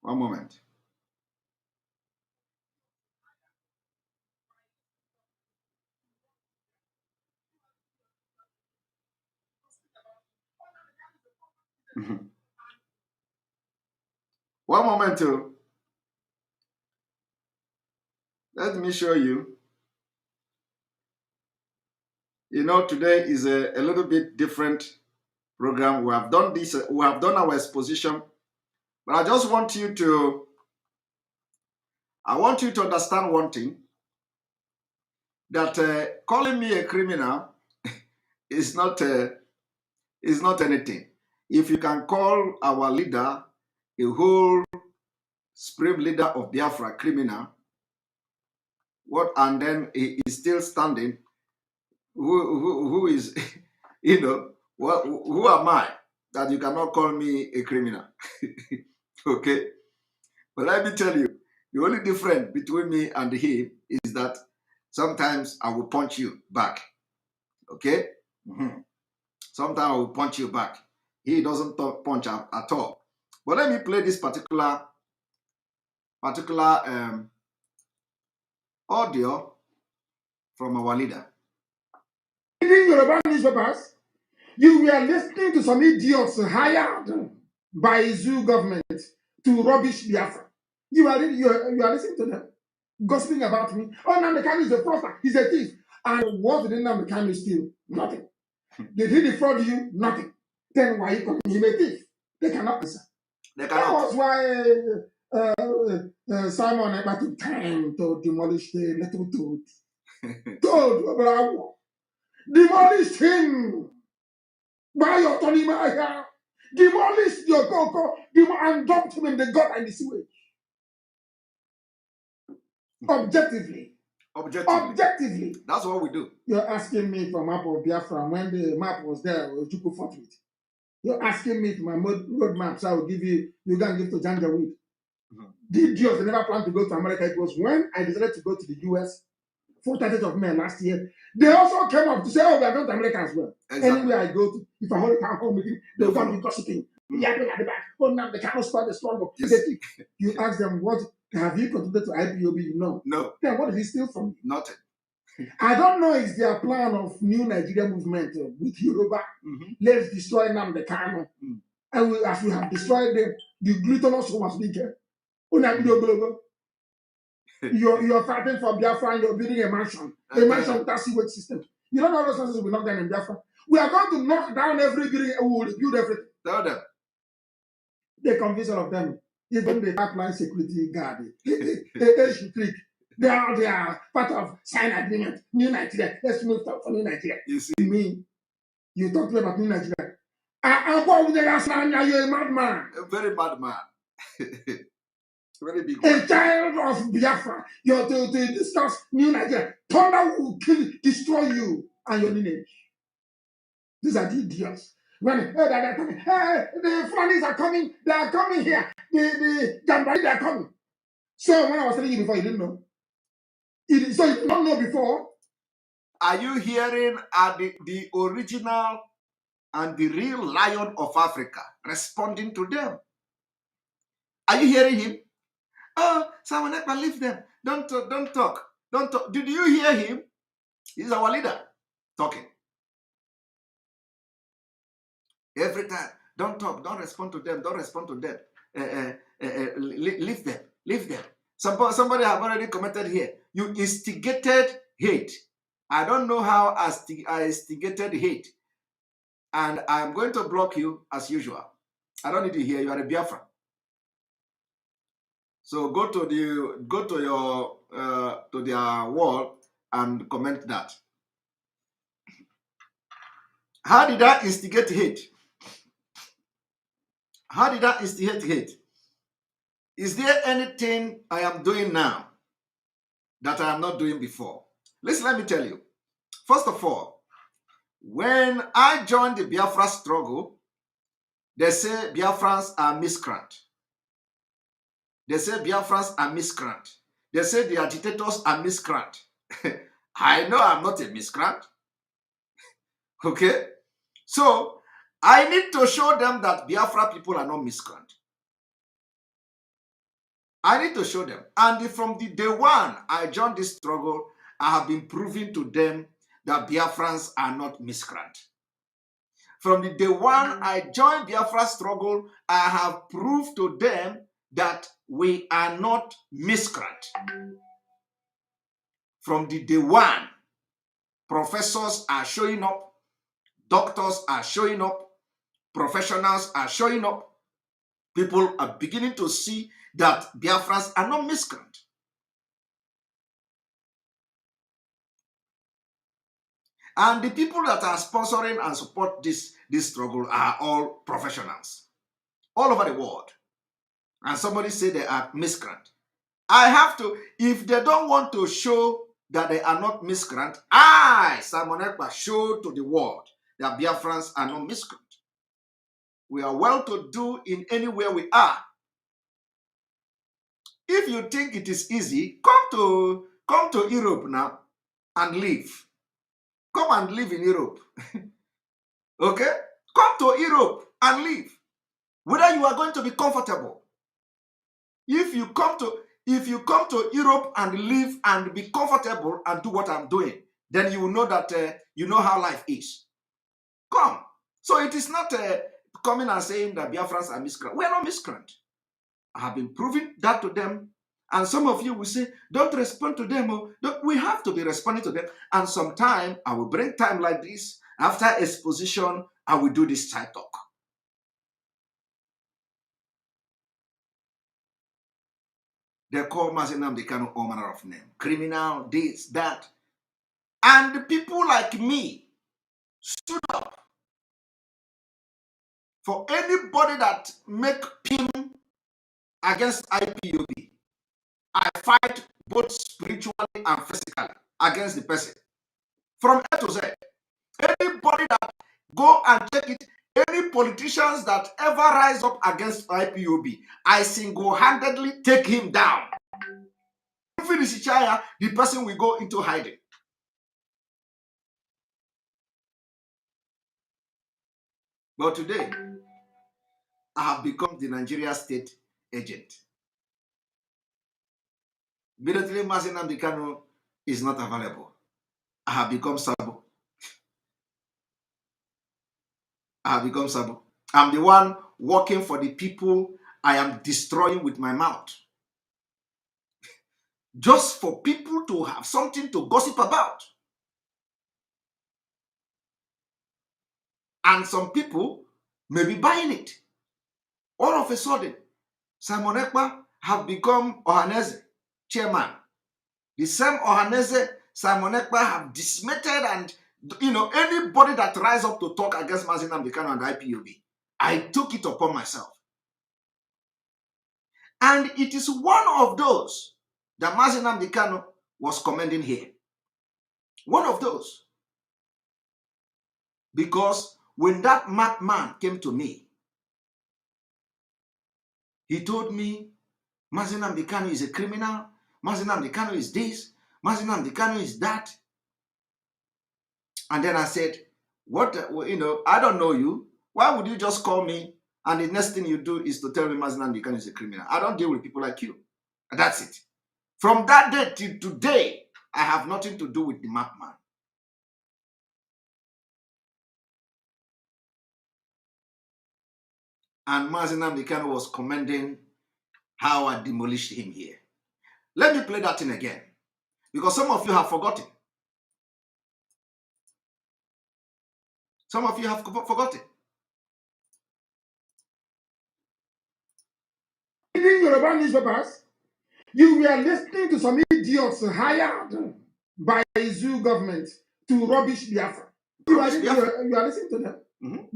One moment. One moment too. Let me show you. You know, today is a little bit different program. We have done this. We have done our exposition, but I just want you to. I want you to understand one thing. That calling me a criminal is not anything. If you can call our leader, a whole supreme leader of Biafra, criminal, and then he is still standing. Who is, you know, who am I that you cannot call me a criminal? Okay, but let me tell you, the only difference between me and him is that sometimes I will punch you back. Okay. Sometimes I will punch you back. He doesn't punch at all. But let me play this particular audio from our leader. Reading Yoruba newspapers, you were listening to some idiots hired by zoo government to rubbish Biafra. You are listening to them, gossiping about me. Oh, Nnamdi Kanu is a fraudster. He's a thief. And what did Nnamdi Kanu steal? Nothing. Did he defraud you? Nothing. Then why you calling him a thief? They cannot answer. They cannot. That was why Simon Ekpa took time to demolish the little toad. Toad, bravo. Demolish him by your Tony Maya. Demolish your Coco and dumped him in the gut and the sewage. Objectively. Objectively. That's what we do. You're asking me for map of Biafra when the map was there, Juku fought with. You're asking me for my road maps, I will give you, you can give to Janjaweed. The idiots, they never planned to go to America. It was when I decided to go to the US, 4th of May last year. They also came up to say, oh, we are going to America as well. Exactly. Anywhere I go to, if I hold a town hall meeting, they'll come be gossiping. Yapping at the back. Oh, now they cannot start the struggle. Yes. You ask them, what have you contributed to IPOB? No. Then what did he steal from you? Nothing. I don't know it's their plan of new Nigeria movement with Yoruba. Let's destroy Nnamdi Kanu. And as we have destroyed them, the glutinous was bigger. You're fighting for Biafra and you're building a mansion without sewage system. You don't know those houses we knock down in Biafra. We are going to knock down every building and we will rebuild everything. Tell them. They convince all of them. Even the pipeline security guard, they are part of sign agreement. New Nigeria. Let's move for New Nigeria. You see me? You talk to me about New Nigeria. You're a madman. A very bad man. Very big one. A child of Biafra. You're to discuss New Nigeria. Thunder will destroy you and your lineage. These are the idiots. When the Fulanis are coming, they are coming here. The Gambari, they are coming. So when I was telling you before, you didn't know. So you did not know before. Are you hearing the original and the real lion of Africa responding to them? Are you hearing him? Oh, Simon Ekpa, leave them. Don't talk. Don't talk. Did you hear him? He's our leader talking. Every time, don't talk, don't respond to them, don't respond to them. Leave them, leave them. Somebody have already commented here. You instigated hate. I don't know how I instigated hate. And I'm going to block you as usual. I don't need to hear you are a Biafra. So go to your to their wall and comment that. How did I instigate hate? How did I instigate hate? Is there anything I am doing now that I am not doing before? Listen, let me tell you. First of all, when I joined the Biafra struggle, they say Biafrans are miscreant. They say Biafrans are miscreant. They say the agitators are miscreant. I know I'm not a miscreant. Okay? So, I need to show them that Biafra people are not miscreant. I need to show them. And from the day one I joined this struggle, I have been proving to them that Biafrans are not miscreant. From the day one I joined Biafra struggle, I have proved to them that we are not miscreant. From the day one, professors are showing up, doctors are showing up, professionals are showing up. People are beginning to see that Biafrans are not miscreant. And the people that are sponsoring and support this struggle are all professionals all over the world. And somebody say they are miscreant. I have to, if they don't want to show that they are not miscreant, I, Simon Ekpa, show to the world that Biafrans are not miscreant. We are well to do in anywhere we are. If you think it is easy, come to Europe now and live. Come and live in Europe. Okay? Come to Europe and live. Whether you are going to be comfortable. If you come to Europe and live and be comfortable and do what I'm doing, then you will know that you know how life is. Come. So it is not coming and saying that Biafrans are miscreant. We are not miscreant. I have been proving that to them. And some of you will say, don't respond to them. We have to be responding to them. And sometime I will bring time like this. After exposition, I will do this side talk. They call Nnamdi Kanu all manner of name. Criminal, this, that. And people like me stood up for anybody that make pin against IPOB. I fight both spiritually and physically against the person. From A to Z. Anybody that go and take it, any politicians that ever rise up against IPOB, I single-handedly take him down. Finish Ichaya, the person will go into hiding. But today, I have become the Nigeria state agent. Immediately, Nnamdi Kanu is not available. I have become Sabo. I'm the one working for the people I am destroying with my mouth. Just for people to have something to gossip about. And some people may be buying it. All of a sudden, Simon Ekpa have become Ohaneze chairman. The same Ohaneze, Simon Ekpa have dismissed, and anybody that rise up to talk against Nnamdi Kanu and IPOB, I took it upon myself. And it is one of those that Nnamdi Kanu was commending here. One of those. Because when that madman came to me, he told me, Nnamdi Kanu is a criminal, Nnamdi Kanu is this, Nnamdi Kanu is that. And then I said, what, I don't know you. Why would you just call me and the next thing you do is to tell me Nnamdi Kanu is a criminal? I don't deal with people like you. And that's it. From that day till today, I have nothing to do with the madman. And Nnamdi Kanu was commending how I demolished him here. Let me play that thing again. Because some of you have forgotten. Some of you have forgotten. Reading Yoruba newspapers, you were listening to some idiots hired by the Zoo government to rubbish Biafra. You are listening to them,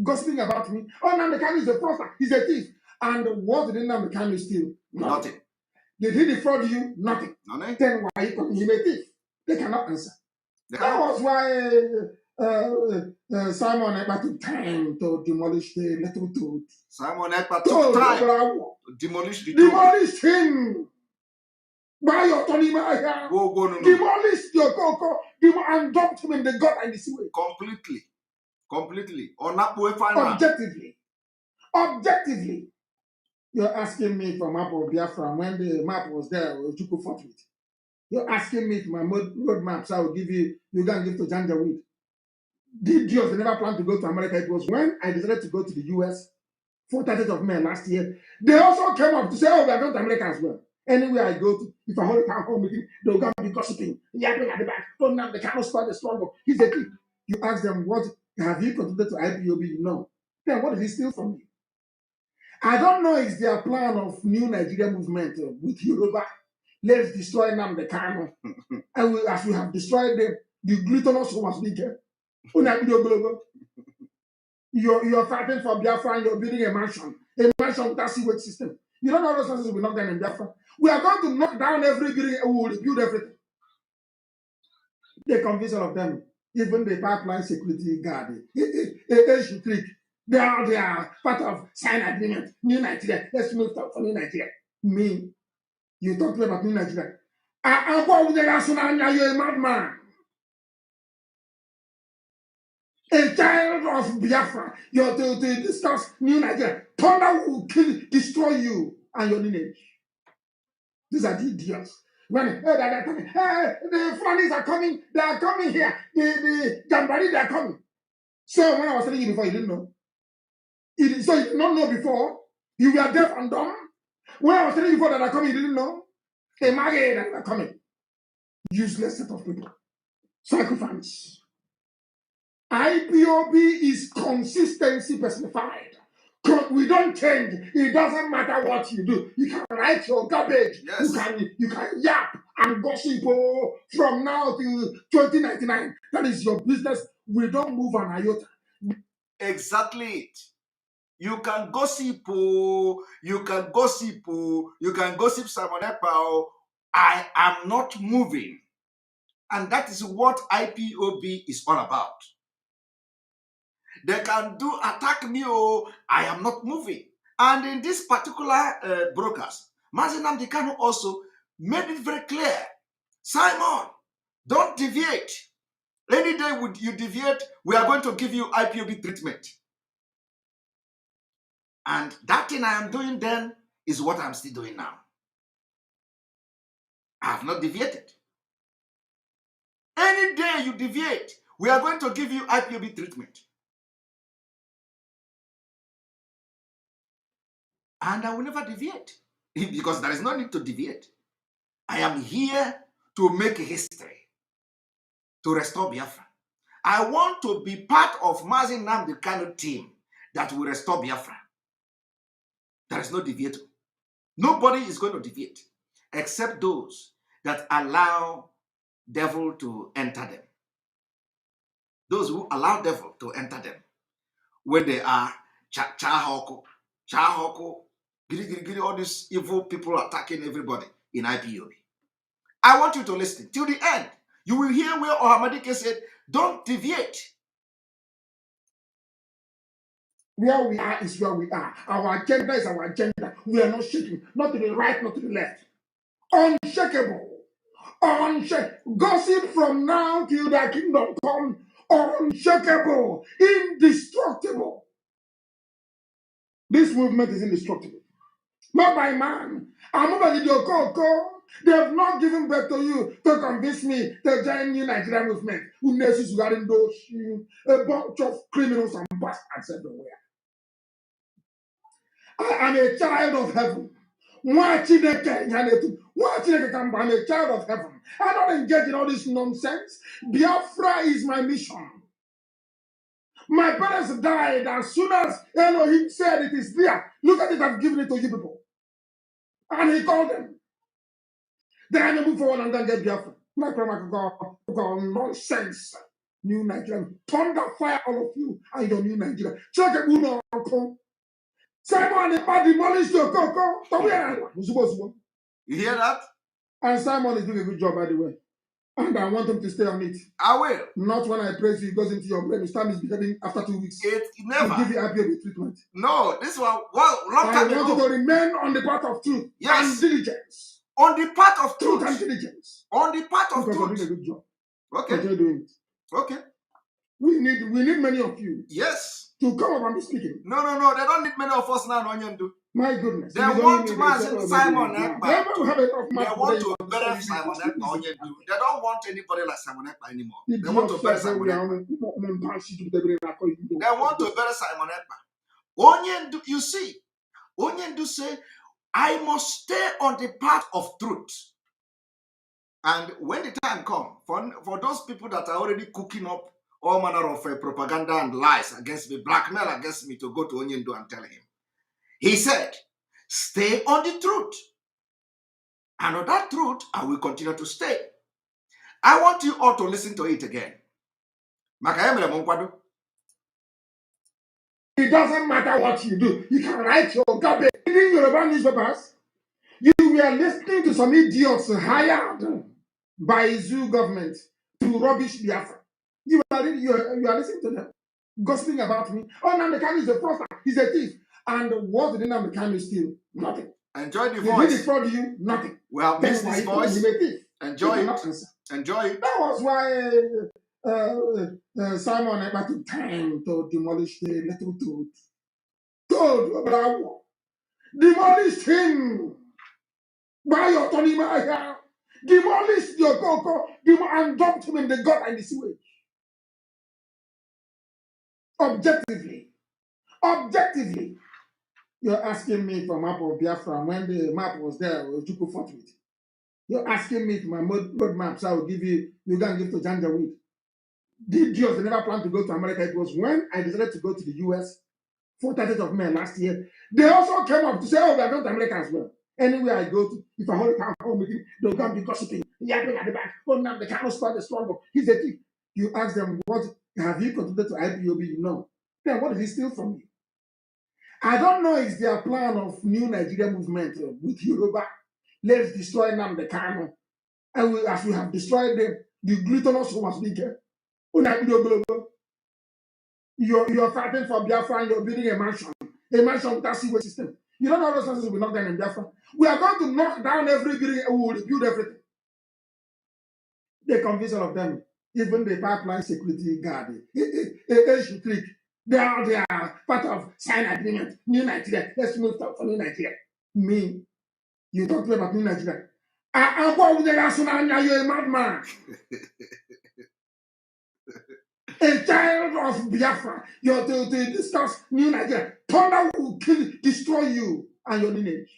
gossiping about me. Oh, Nnamdi Kanu is a fraudster. He's a thief. And what did Nnamdi Kanu steal? Nothing. Did he defraud you? Nothing. Nothing. Then why you calling him a thief? They cannot answer. That was why Simon Ekpa took time to demolish the little toad. Simon Ekpa took time to demolish the toad. Demolish him. By your Tony Maya. Demolish your coco and dumped him in the gut and the sewage. Completely. Objectively. You're asking me for map of Biafra when the map was there, Chuku fought with. You're asking me for my road maps, I will give you, you can give to Janjaweed. The idiots, they never planned to go to America. It was when I decided to go to the US, 30th of May last year. They also came up to say, oh, we are going to America as well. Anywhere I go to, if I hold a town hall meeting, they'll go and be gossiping. Yapping at the back. Don't know, they cannot start the struggle. He's a thief. You ask them, what have you contributed to IPOB? No. Then what did he steal from you? I don't know if their plan of new Nigeria movement with Yoruba. Let's destroy Nnamdi Kanu. And as we have destroyed them, the glutinous was leaking. You're fighting for Biafra and you're building a mansion with that sewage system. You don't know those houses will knock down in Biafra. We are going to knock down every building and we will rebuild everything. They convince all of them, even the pipeline security guard, they are part of sign agreement, New Nigeria. Let's move for New Nigeria. Me, you talk about New Nigeria. You're a madman. A child of Biafra, you're to discuss New Nigeria. Thunder will destroy you and your lineage. These are the idiots. When they're coming, the Fulanis are coming, they are coming here. The Gambari, they are coming. So when I was telling you before, you didn't know. So you did not know before. You were deaf and dumb. When I was telling you before that are coming, you didn't know. They married that are coming. Useless set of people. Sacrifice. IPOB is consistency personified. we don't change. It doesn't matter what you do. You can write your garbage. Yes. You can yap and gossip from now till 2099. That is your business. We don't move an iota. Exactly it. You can gossip, you can gossip, you can gossip Simon Ekpa. I am not moving. And that is what IPOB is all about. They can do attack me, I am not moving. And in this particular broadcast, nnamdi Kanu also made it very clear. Simon, don't deviate. Any day you deviate, we are going to give you IPOB treatment. And that thing I am doing then is what I'm still doing now. I have not deviated. Any day you deviate, we are going to give you IPOB treatment. And I will never deviate because there is no need to deviate. I am here to make history, to restore Biafra. I want to be part of nnamdi Kanu team that will restore Biafra. There is no deviator. Nobody is going to deviate except those that allow devil to enter them. Those who allow devil to enter them when they are chahoko, all these evil people attacking everybody in IPOB. I want you to listen till the end. You will hear where Ohamadike said, don't deviate. Where we are is where we are. Our agenda is our agenda. We are not shaking, not to the right, not to the left. Unshakable. Gossip from now till the kingdom come. Unshakable. Indestructible. This movement is indestructible. Not by man. They have not given birth to you to convince me to join new Nigerian movement. A bunch of criminals and bastards everywhere. I am a child of heaven. I'm a child of heaven. I don't engage in all this nonsense. Biafra is my mission. My parents died as soon as Elohim said it is there. Look at it, I've given it to you people. And he called them. Then I move forward and then get Biafra. My grandma got nonsense. New Nigerian. Thunder fire all of you and your new Nigeria. Check it, Uno. Simon demolished your coco. You hear that? And Simon is doing a good job, by the way. And I want him to stay on it. I will. Not when I praise you, it goes into your brain. You start misbehaving after 2 weeks. It never. To give you IPOB treatment. No, this one, long time ago. I want you to remain on the path of truth and diligence. On the path of truth and diligence. On the path of truth. You're doing a good job. Okay. You're doing it. Okay. We need many of you. Yes. To come up and be speaking. No. They don't need many of us now, Onyendu. My goodness. They want Simon Ekpa. They want to bury Simon Ekpa, Onyendu. They don't want anybody like Simon Ekpa anymore. They want to bury Simon Ekpa. They want to bury Simon Ekpa. Onyendu, you see, Onyendu say, I must stay on the path of truth. And when the time comes, for those people that are already cooking up all manner of propaganda and lies against me, blackmail against me, to go to Onyendu and tell him. He said, stay on the truth. And on that truth, I will continue to stay. I want you all to listen to it again. It doesn't matter what you do. You can write your garbage. Reading Yoruba newspapers, you were listening to some idiots hired by Zoo government to rubbish Biafra. You are listening to them, gossiping about me. Oh, Nnamdi Kanu is a fraudster. He's a thief. And what did Nnamdi Kanu steal? Nothing. Enjoy the voice. Did he defraud you? Nothing. We have missed this voice. Enjoy it. Enjoy it. That was why Simon Ekpa took time to demolish the little toad. Demolish him. By your Tony Maya. Demolish your coco and dumped him in the gut and the sewage. Objectively, you're asking me for map of Biafra. When the map was there, Juku fought with. You're asking me for my road map, so I will give you. You can give to Janjaweed. The idiots never planned to go to America. It was when I decided to go to the US for 30th of May last year. They also came up to say, oh, we are going to America as well. Anywhere I go to, if I hold a town hall meeting, they'll come be gossiping, yapping at the back. Oh, now the cannot start the struggle. He's a thief. You ask them, what have you contributed to IPOB? You know. Then what did he steal from you? I don't know is their plan of new Nigeria movement with Yoruba. Let's destroy nnamdi Kanu. And as we have destroyed them, the glutinous was bigger. You're fighting for Biafra and you're building a mansion without sewer system. You don't know those houses will knock down in Biafra. We are going to knock down every building and we will rebuild everything. They convince all of them, even the pipeline security guard, trick. They are part of sign agreement. New Nigeria. Let's move to New Nigeria. Me, you talk about New Nigeria. You're a madman. A child of Biafra. You're to discuss New Nigeria. Thunder will kill, destroy you and your lineage.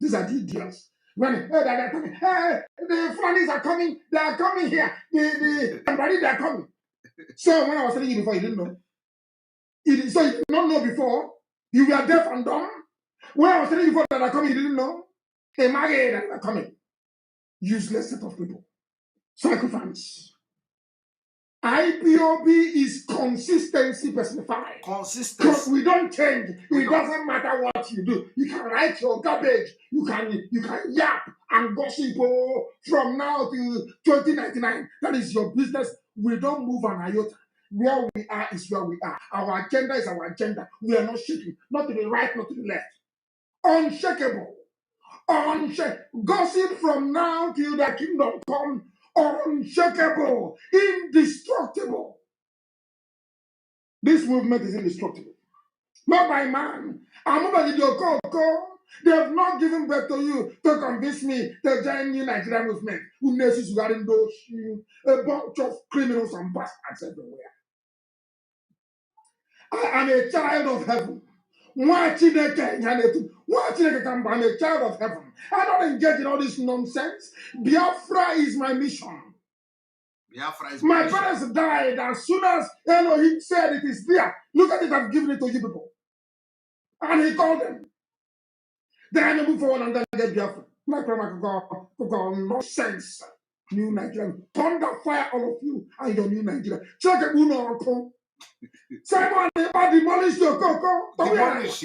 These are the idiots. When they're coming, hey, the Fulanis are coming. They are coming here. The Anambra, they are coming. So when I was telling you before, you didn't know. So you did not know before. You were deaf and dumb. When I was telling you before that are coming, you didn't know. They married that are coming. Useless set of people. Sacrifice. IPOB is consistency personified. Consistency. We don't change. It doesn't matter what you do. You can write your garbage. You can yap and gossip from now to 2099. That is your business. We don't move an iota. Where we are is where we are. Our agenda is our agenda. We are not shaking. Not to the right, not to the left. Unshakable. Gossip from now till the kingdom come. Unshakable. Indestructible. This movement is indestructible. Not by man. They have not given birth to you to convince me to join the Nigerian movement. A bunch of criminals and bastards everywhere. I am a child of heaven. I'm a child of heaven. I don't engage in all this nonsense. Biafra is my mission. Biafra is my parents died as soon as Elohim said it is there. Look at it, I've given it to you people. And he called them. Then I move forward and then get Biafra. My grandma could go nonsense. New Nigeria. Thunder fire all of you and your new Nigeria. Check it, Uno. Simon, demolish your cocoa. Demolish.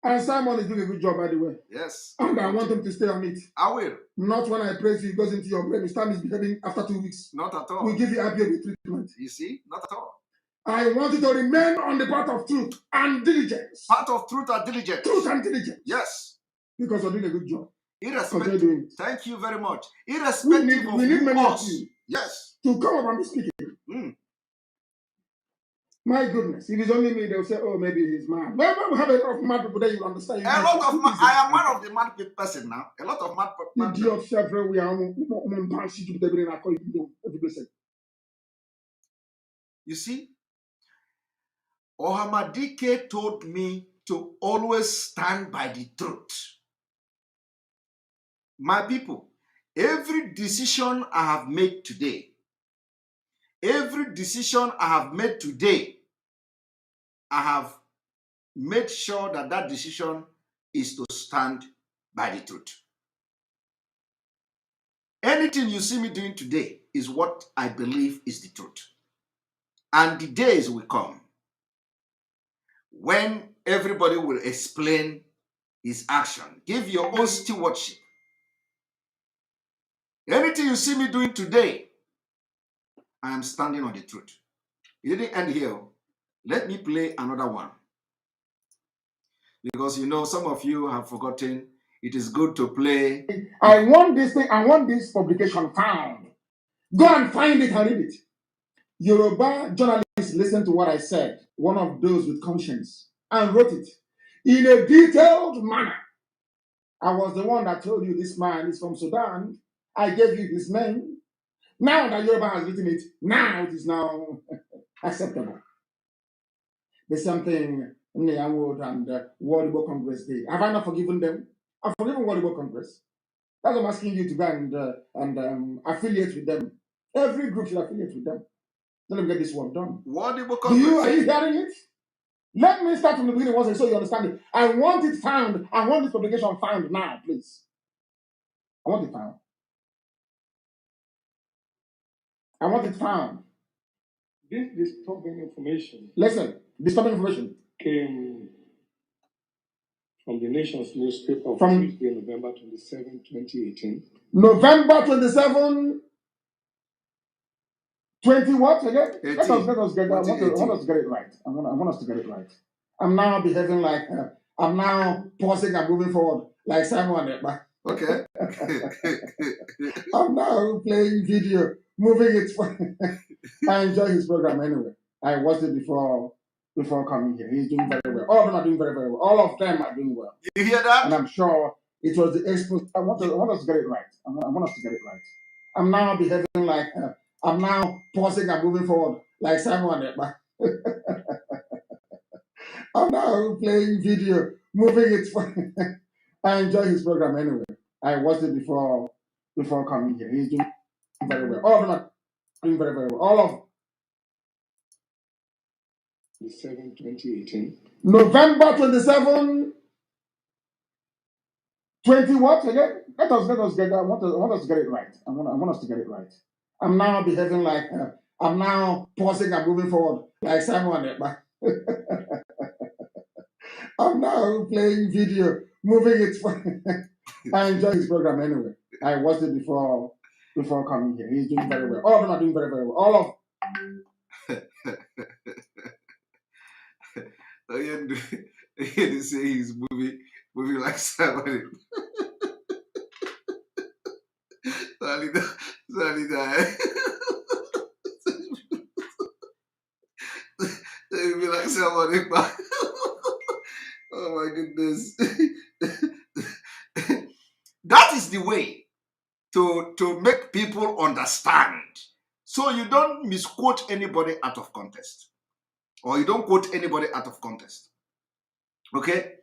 And Simon is doing a good job, by the way. Yes. And I want him to stay on it. I will. Not when I praise you, it goes into your brain. You start misbehaving after 2 weeks. Not at all. We give you IPOB treatment. You see? Not at all. I want you to remain on the path of truth and diligence. Path of truth and diligence. Truth and diligence. Yes. Because you're doing a good job. Irrespective. Thank you very much. Irrespective we need many us. of you. Yes. To come up and be speaking. My goodness, if it's only me, they'll say, oh, maybe he's mad. Well, we have a lot of mad people that you understand. A lot of mad. I am one of the mad person now. A lot of mad people. You see, Ohamadike told me to always stand by the truth. My people, every decision I have made today, I have made sure that that decision is to stand by the truth. Anything you see me doing today is what I believe is the truth. And the days will come when everybody will explain his action. Give your own stewardship. Anything you see me doing today, I am standing on the truth. It didn't end here. Let me play another one. Because you know, some of you have forgotten. It is good to play. I want this thing. I want this publication found. Go and find it and read it. Yoruba journalists listened to what I said, one of those with conscience, and wrote it in a detailed manner. I was the one that told you this man is from Sudan. I gave you his name. Now that Yoruba has written it, now it is now acceptable. The same thing Neyamwood and World War Congress did. Have I not forgiven them? I've forgiven World War Congress. That's what I'm asking you to go and affiliate with them. Every group should affiliate with them. Let me get this one done. What the book Are you hearing it? Let me start from the beginning once so you understand it. I want it found. I want this publication found now, please. I want it found. I want it found. This disturbing information. Listen, disturbing information came from the Nation's newspaper from Tuesday, November 27, 2018. November 27, 20 what again? 18. Let us get that. I want us to get it right. I want us to get it right. I'm now behaving like I'm now pausing and moving forward like Simon. Okay. I'm now playing video, moving it. I enjoy his program anyway. I watched it before coming here. He's doing very well. All of them are doing very, very well. All of them are doing well. You hear that? And I'm sure it was the expo. I want us to get it right. I want us to get it right. I'm now behaving like I'm now pausing and moving forward like Simon. I'm now playing video, moving it. I enjoy his program anyway. I watched it before coming here. He's doing very well. All of them are doing very, very well. All of 27, 2018. November 27, 20 what again? Let us get that. I want us to get it right. I want us to get it right. I'm now behaving like I'm now pausing and moving forward like Simon. I'm now playing video, moving it. I enjoy his program anyway. I watched it before coming here. He's doing very well. All of them are doing very, very well. All of They say he's moving like somebody. Salida. They be like somebody. Oh my goodness. That is the way to make people understand. So you don't misquote anybody out of context. Or you don't quote anybody out of context. Okay?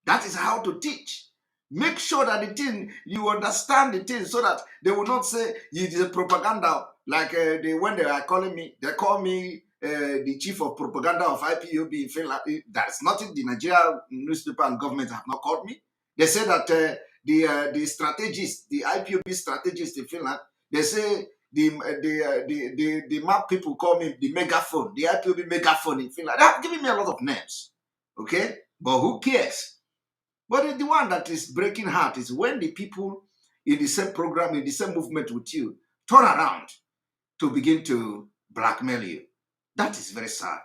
That is how to teach. Make sure that the thing, you understand the thing so that they will not say it is a propaganda. Like when they are calling me, they call me the chief of propaganda of IPOB in Finland. That's not it. The Nigeria newspaper and government have not called me. They say that the strategist, the IPOB strategist in Finland, they say the map people call me the megaphone, the IPOB megaphone in Finland. They have given me a lot of names. Okay? But who cares? But the one that is breaking heart is when the people in the same program, in the same movement with you, turn around to begin to blackmail you. That is very sad.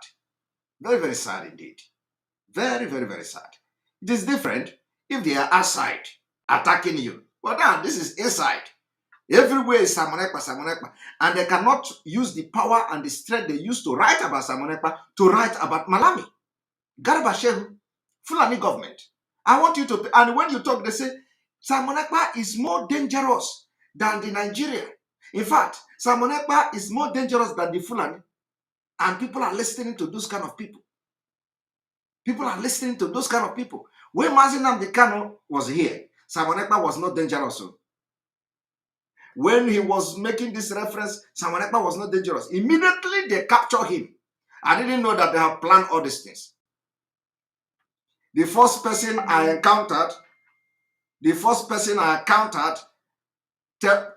Very, very sad indeed. Very, very, very sad. It is different if they are outside attacking you. But now this is inside. Everywhere is Samonekpa. And they cannot use the power and the strength they used to write about Samonekpa to write about Malami. Garba Shehu, Fulani government. I want you to, and when you talk, they say, Samonekpa is more dangerous than the Nigeria. In fact, Samonekpa is more dangerous than the Fulani. And people are listening to those kind of people. People are listening to those kind of people. When nnamdi Kanu was here, Samonekpa was not dangerous. When he was making this reference, Samonekpa was not dangerous. Immediately they captured him. I didn't know that they have planned all these things. The first person I encountered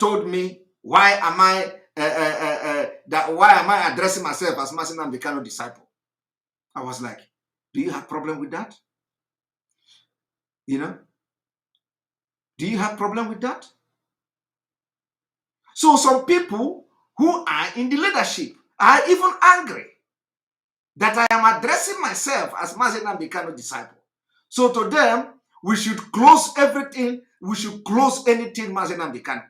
told me, why am I addressing myself as nnamdi Kanu disciple? I was like, do you have problem with that? You know? Do you have problem with that? So some people who are in the leadership are even angry that I am addressing myself as nnamdi Kanu disciple. So to them, we should close everything. We should close anything nnamdi Kanu.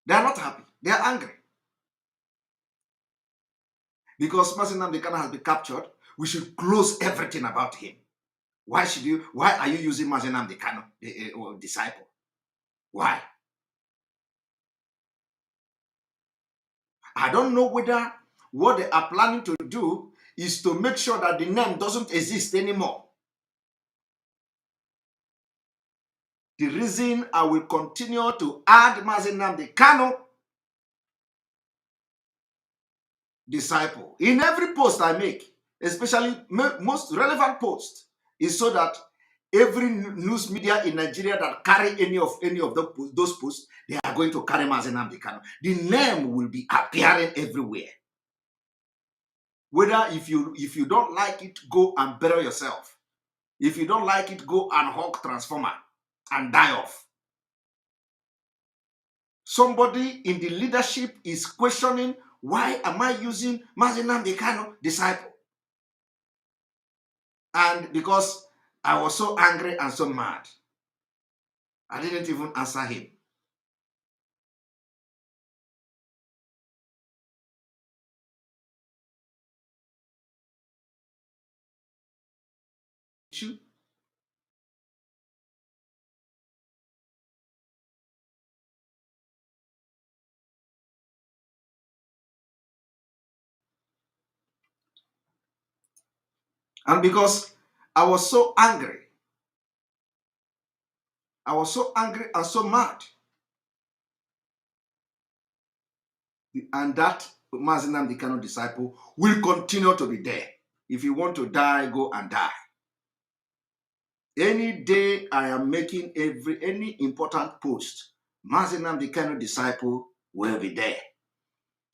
They are not happy. They are angry. Because nnamdi Kanu has been captured, we should close everything about him. Why are you using nnamdi Kanu, the disciple? Why? I don't know whether what they are planning to do is to make sure that the name doesn't exist anymore. the reason I will continue to add nnamdi Kanu disciple in every post I make, especially most relevant post, is so that every news media in Nigeria that carry any of those posts, they are going to carry nnamdi Kanu. The name will be appearing everywhere. Whether if you don't like it, go and bury yourself. If you don't like it, go and hawk transformer and die off. Somebody in the leadership is questioning, why am I using nnamdi Kanu disciple? And because I was so angry and so mad, I didn't even answer him. And because I was so angry, and so mad, and that nnamdi Kanu disciple will continue to be there. If you want to die, go and die. Any day I am making any important post, nnamdi Kanu disciple will be there.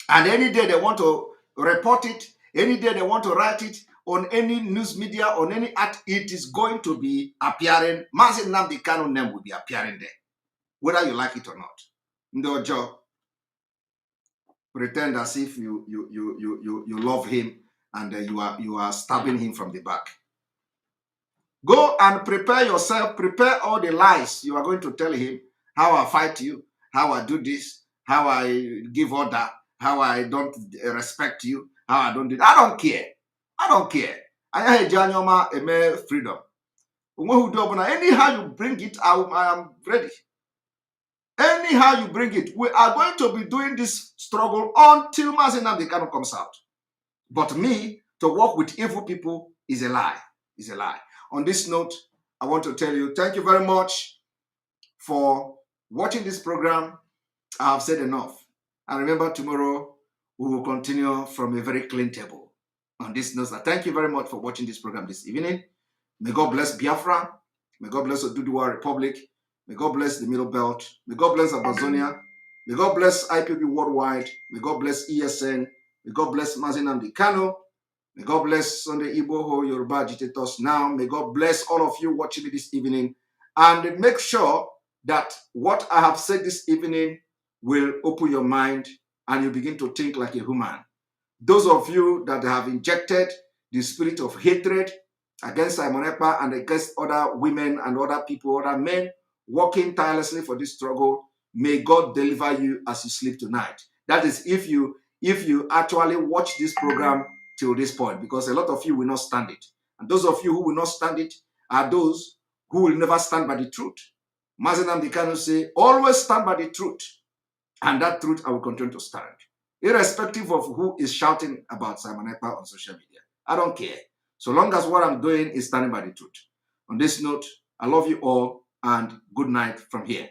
And any day they want to report it, any day they want to write it on any news media, on any art, it is going to be appearing. nnamdi Kanu name will be appearing there, whether you like it or not. Ndojo, pretend as if you love him and you are stabbing him from the back. Go and prepare yourself, prepare all the lies you are going to tell him, how I fight you, how I do this, how I give order, how I don't respect you, how I don't do that. I don't care. I don't care. I am freedom. Anyhow you bring it, I am ready. Anyhow you bring it, we are going to be doing this struggle until nnamdi Kanu comes out. But me, to work with evil people is a lie. Is a lie. On this note, I want to tell you, thank you very much for watching this program. I have said enough. And remember, tomorrow we will continue from a very clean table. On this note, thank you very much for watching this program this evening. May God bless Biafra. May God bless Oduduwa Republic. May God bless the Middle Belt. May God bless Amazonia. May God bless IPB worldwide. May God bless ESN. May God bless nnamdi Kanu. May God bless Sunday Igbo Yoruba agitators now. May God bless all of you watching me this evening. And make sure that what I have said this evening will open your mind and you begin to think like a human. Those of you that have injected the spirit of hatred against Simon Ekpa and against other women and other people, other men, working tirelessly for this struggle, may God deliver you as you sleep tonight. That is if you actually watch this program till this point, because a lot of you will not stand it. And those of you who will not stand it are those who will never stand by the truth. nnamdi Kanu say, always stand by the truth. And that truth I will continue to stand. Irrespective of who is shouting about Simon Ekpa on social media. I don't care. So long as what I'm doing is standing by the truth. On this note, I love you all and good night from here.